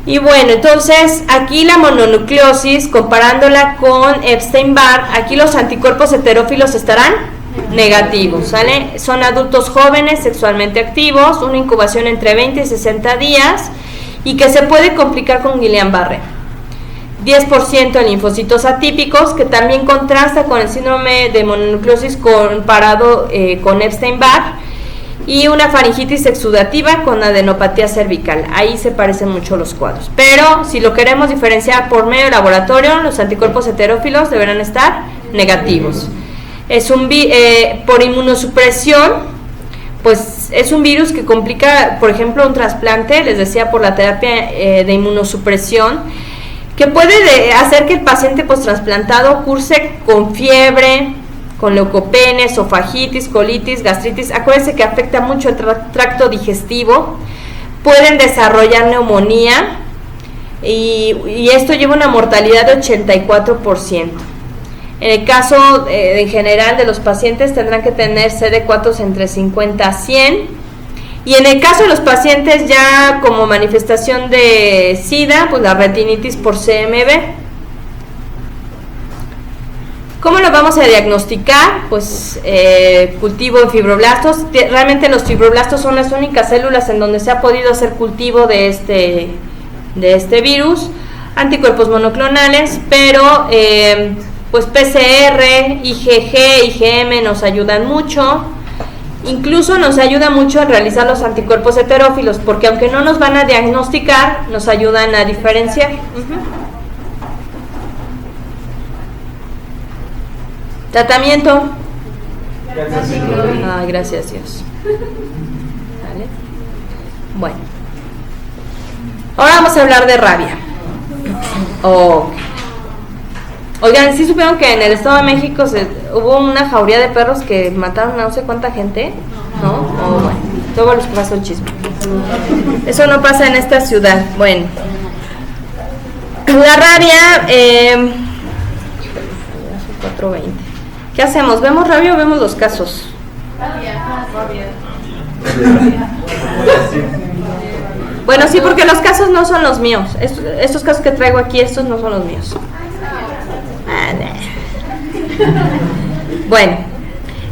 Y bueno, entonces aquí la mononucleosis, comparándola con Epstein-Barr, aquí los anticuerpos heterófilos estarán negativos, ¿sale? Son adultos jóvenes sexualmente activos, una incubación entre 20 y 60 días y que se puede complicar con Guillain-Barré. 10% de linfocitos atípicos, que también contrasta con el síndrome de mononucleosis comparado con Epstein-Barr, y una faringitis exudativa con adenopatía cervical. Ahí se parecen mucho los cuadros, pero si lo queremos diferenciar por medio de laboratorio, los anticuerpos heterófilos deberán estar negativos. Es por inmunosupresión, pues es un virus que complica, por ejemplo, un trasplante, les decía, por la terapia de inmunosupresión, que puede hacer que el paciente post-trasplantado curse con fiebre, con leucopenia, esofagitis, colitis, gastritis. Acuérdense que afecta mucho el tracto digestivo, pueden desarrollar neumonía y esto lleva una mortalidad de 84%. En el caso en general de los pacientes tendrán que tener CD4 entre 50 a 100. Y en el caso de los pacientes ya como manifestación de SIDA, pues la retinitis por CMV. ¿Cómo lo vamos a diagnosticar? Pues cultivo de fibroblastos. Realmente los fibroblastos son las únicas células en donde se ha podido hacer cultivo de este virus. Anticuerpos monoclonales, pero pues PCR, IgG, IgM nos ayudan mucho. Incluso nos ayuda mucho a realizar los anticuerpos heterófilos, porque aunque no nos van a diagnosticar, nos ayudan a diferenciar. Tratamiento. Ay, gracias Dios. ¿Vale? Bueno. Ahora vamos a hablar de rabia. Oigan, ¿sí supieron que en el Estado de México hubo una jauría de perros que mataron a no sé cuánta gente? ¿No? Bueno, luego les paso el chisme. Eso no pasa en esta ciudad. Bueno, la rabia, 4:20. ¿Qué hacemos? ¿Vemos rabia o vemos los casos? Rabia. Bueno, sí, porque los casos no son los míos. Estos casos que traigo aquí, estos no son los míos. Bueno,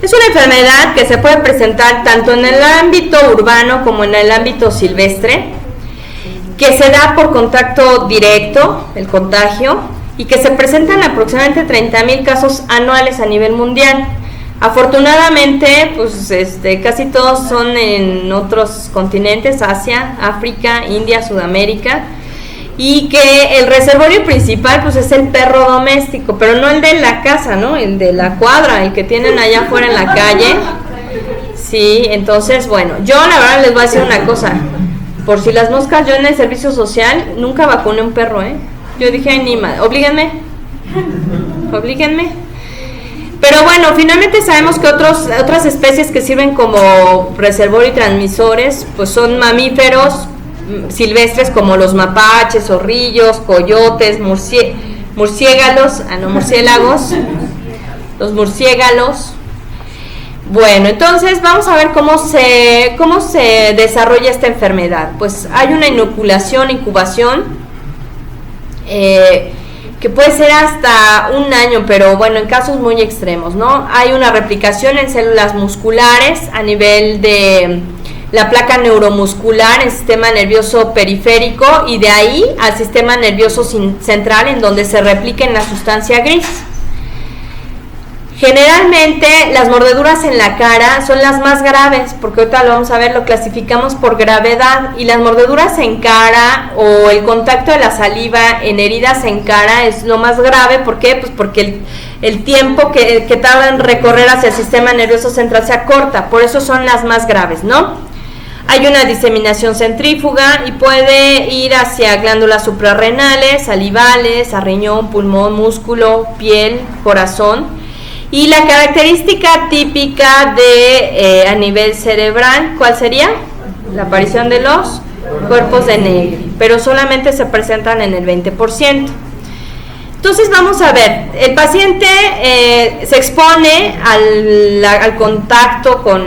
es una enfermedad que se puede presentar tanto en el ámbito urbano como en el ámbito silvestre, que se da por contacto directo, el contagio, y que se presentan aproximadamente 30,000 casos anuales a nivel mundial. Afortunadamente, pues casi todos son en otros continentes, Asia, África, India, Sudamérica, y que el reservorio principal pues es el perro doméstico, pero no el de la casa, ¿no? El de la cuadra, el que tienen allá afuera en la calle. Sí, entonces, bueno, yo la verdad les voy a decir una cosa, por si las moscas, yo en el servicio social nunca vacuné un perro, Yo dije, ay, ni madre, oblíguenme. Pero bueno, finalmente sabemos que otras especies que sirven como reservorio y transmisores, pues son mamíferos silvestres como los mapaches, zorrillos, coyotes, murciélagos, los murciélagos. Bueno, entonces vamos a ver cómo se desarrolla esta enfermedad. Pues hay una incubación, que puede ser hasta un año, pero bueno, en casos muy extremos, ¿no? Hay una replicación en células musculares a nivel de la placa neuromuscular, el sistema nervioso periférico, y de ahí al sistema nervioso central, en donde se replica en la sustancia gris. Generalmente las mordeduras en la cara son las más graves, porque ahorita lo vamos a ver, lo clasificamos por gravedad, y las mordeduras en cara o el contacto de la saliva en heridas en cara es lo más grave. ¿Por qué? Pues porque el tiempo que tarda en recorrer hacia el sistema nervioso central se acorta, por eso son las más graves, ¿no? Hay una diseminación centrífuga y puede ir hacia glándulas suprarrenales, salivales, a riñón, pulmón, músculo, piel, corazón. Y la característica típica de a nivel cerebral, ¿cuál sería? La aparición de los cuerpos de Negri, pero solamente se presentan en el 20%. Entonces vamos a ver, el paciente se expone al contacto con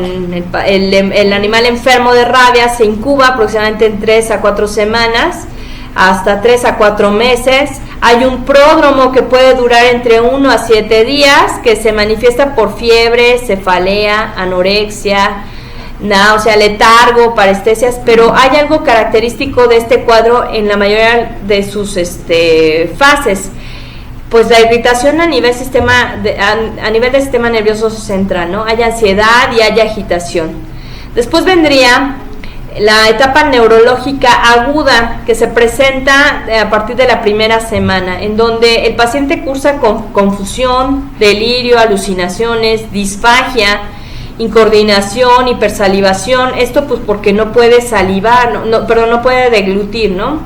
el animal enfermo de rabia, se incuba aproximadamente en 3 a 4 semanas, hasta 3 a 4 meses. Hay un pródromo que puede durar entre 1 a 7 días, que se manifiesta por fiebre, cefalea, anorexia, náusea, letargo, parestesias, pero hay algo característico de este cuadro en la mayoría de sus fases, pues la irritación a nivel del sistema nervioso central, ¿no? Hay ansiedad y hay agitación. Después vendría la etapa neurológica aguda, que se presenta a partir de la primera semana, en donde el paciente cursa con confusión, delirio, alucinaciones, disfagia, incoordinación, hipersalivación. Esto pues porque no puede salivar, no puede deglutir, ¿no?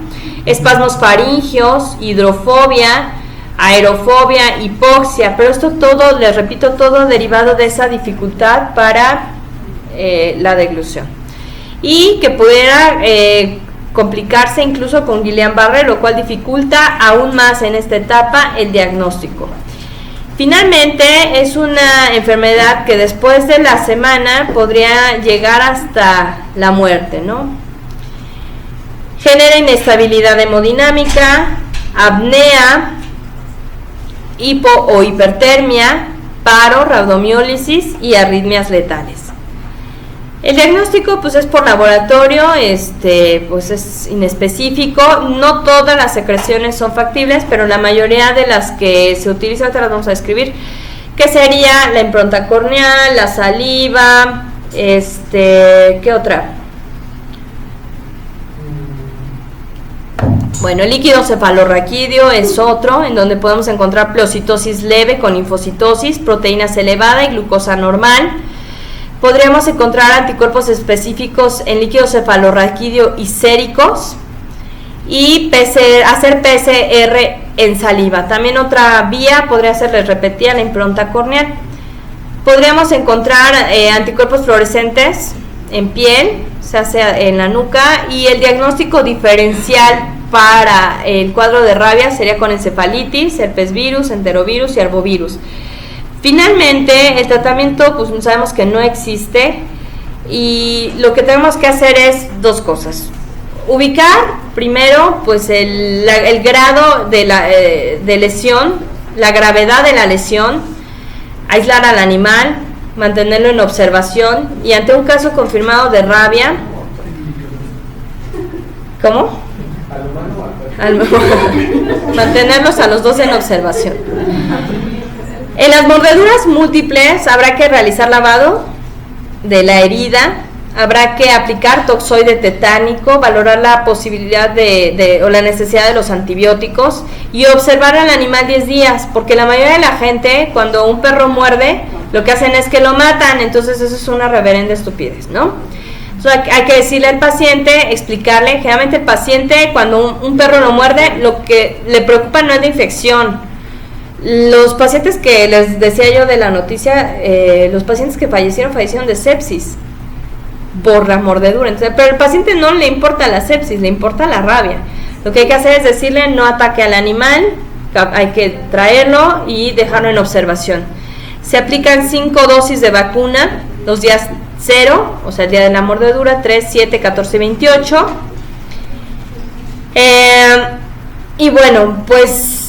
Espasmos faringeos, hidrofobia, aerofobia, hipoxia, pero esto todo, les repito, todo derivado de esa dificultad para la deglución. Y que pudiera complicarse incluso con Guillain-Barré, lo cual dificulta aún más en esta etapa el diagnóstico. Finalmente, es una enfermedad que después de la semana podría llegar hasta la muerte, ¿no? Genera inestabilidad hemodinámica, apnea, hipo o hipertermia, paro, rhabdomiólisis y arritmias letales. El diagnóstico pues es por laboratorio, pues es inespecífico. No todas las secreciones son factibles, pero la mayoría de las que se utilizan, ahorita las vamos a describir, que sería la impronta corneal, la saliva, ¿qué otra? Bueno, el líquido cefalorraquídeo es otro, en donde podemos encontrar pleocitosis leve con linfocitosis, proteínas elevada y glucosa normal. Podríamos encontrar anticuerpos específicos en líquido cefalorraquídeo y séricos, y hacer PCR en saliva. También otra vía podría ser, les repetía, la impronta corneal. Podríamos encontrar anticuerpos fluorescentes en piel, se hace en la nuca, y el diagnóstico diferencial para el cuadro de rabia sería con encefalitis, herpesvirus, enterovirus y arbovirus. Finalmente, el tratamiento pues sabemos que no existe, y lo que tenemos que hacer es dos cosas. Ubicar primero pues el grado de lesión, la gravedad de la lesión, aislar al animal, mantenerlo en observación, y ante un caso confirmado de rabia, ¿cómo? Mantenerlos a los dos en observación. En las mordeduras múltiples habrá que realizar lavado de la herida, habrá que aplicar toxoide tetánico, valorar la posibilidad o la necesidad de los antibióticos y observar al animal 10 días, porque la mayoría de la gente, cuando un perro muerde, lo que hacen es que lo matan, entonces eso es una reverenda estupidez, ¿no? Entonces hay que decirle al paciente, explicarle, generalmente el paciente cuando un perro lo muerde, lo que le preocupa no es la infección. Los pacientes que les decía yo de la noticia, los pacientes que fallecieron de sepsis por la mordedura. Entonces, pero al paciente no le importa la sepsis, le importa la rabia. Lo que hay que hacer es decirle no ataque al animal, hay que traerlo y dejarlo en observación. Se aplican 5 dosis de vacuna los días 0, o sea el día de la mordedura, 3, 7, 14 y 28. Y bueno, pues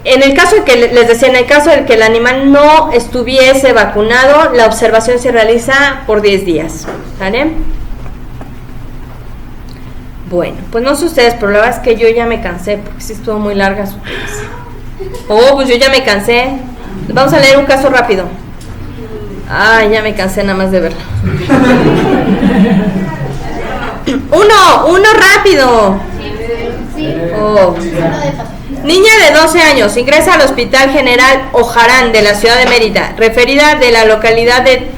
en el caso de que les decía, en el caso de que el animal no estuviese vacunado, la observación se realiza por 10 días, ¿vale? Bueno, pues no sé ustedes, pero la verdad es que yo ya me cansé, porque sí estuvo muy larga su clase. Oh, pues yo ya me cansé. Vamos a leer un caso rápido. Ay, ya me cansé nada más de verlo. Uno rápido. Oh. Niña de 12 años ingresa al Hospital General Ojarán de la ciudad de Mérida, referida de la localidad de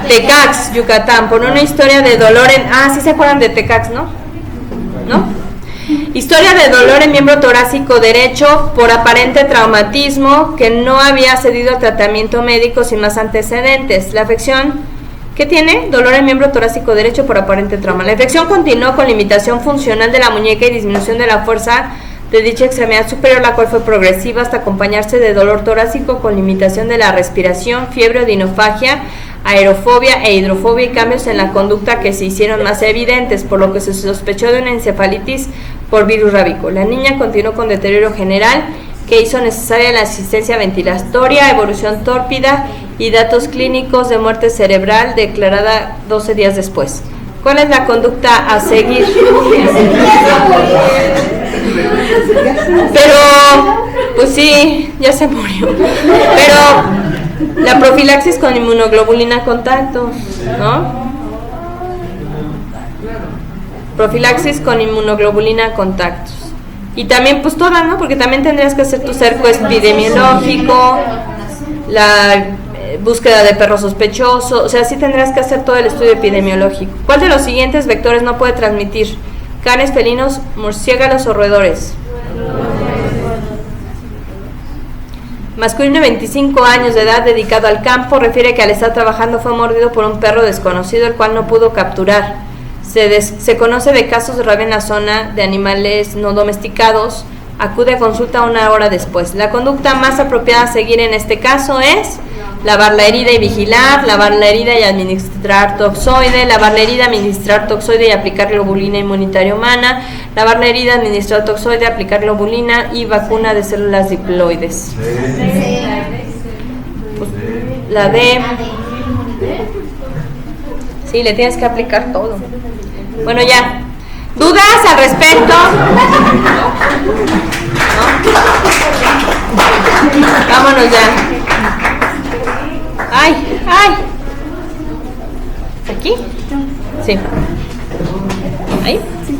Tecax, Yucatán, por una historia de dolor en... Ah, sí se acuerdan de Tecax, ¿no? ¿No? Historia de dolor en miembro torácico derecho por aparente traumatismo que no había cedido al tratamiento médico sin más antecedentes. La afección... ¿Qué tiene? Dolor en miembro torácico derecho por aparente trauma. La infección continuó con limitación funcional de la muñeca y disminución de la fuerza de dicha extremidad superior, la cual fue progresiva hasta acompañarse de dolor torácico con limitación de la respiración, fiebre, odinofagia, aerofobia e hidrofobia y cambios en la conducta que se hicieron más evidentes, por lo que se sospechó de una encefalitis por virus rábico. La niña continuó con deterioro general que hizo necesaria la asistencia ventilatoria, evolución tórpida y datos clínicos de muerte cerebral declarada 12 días después. ¿Cuál es la conducta a seguir? Pero, pues sí, ya se murió. Pero la profilaxis con inmunoglobulina contactos, ¿no? Profilaxis con inmunoglobulina contactos. Y también, pues todas, ¿no? Porque también tendrías que hacer tu cerco epidemiológico, la búsqueda de perro sospechoso, o sea, sí tendrás que hacer todo el estudio epidemiológico. ¿Cuál de los siguientes vectores no puede transmitir? Canes, felinos, murciélagos o roedores. Masculino de 25 años de edad dedicado al campo, refiere que al estar trabajando fue mordido por un perro desconocido, el cual no pudo capturar. Se conoce de casos de rabia en la zona de animales no domesticados. Acude a consulta 1 hora después. La conducta más apropiada a seguir en este caso es lavar la herida y vigilar, lavar la herida y administrar toxoide, lavar la herida, administrar toxoide y aplicar globulina inmunitaria humana, lavar la herida, administrar toxoide, aplicar globulina y vacuna de células diploides. Pues, la D. Sí, le tienes que aplicar todo. Bueno, ya. ¿Dudas al respecto? ¿No? Vámonos ya. ¡Ay! ¡Ay! ¿Aquí? Sí. ¿Ahí? Sí.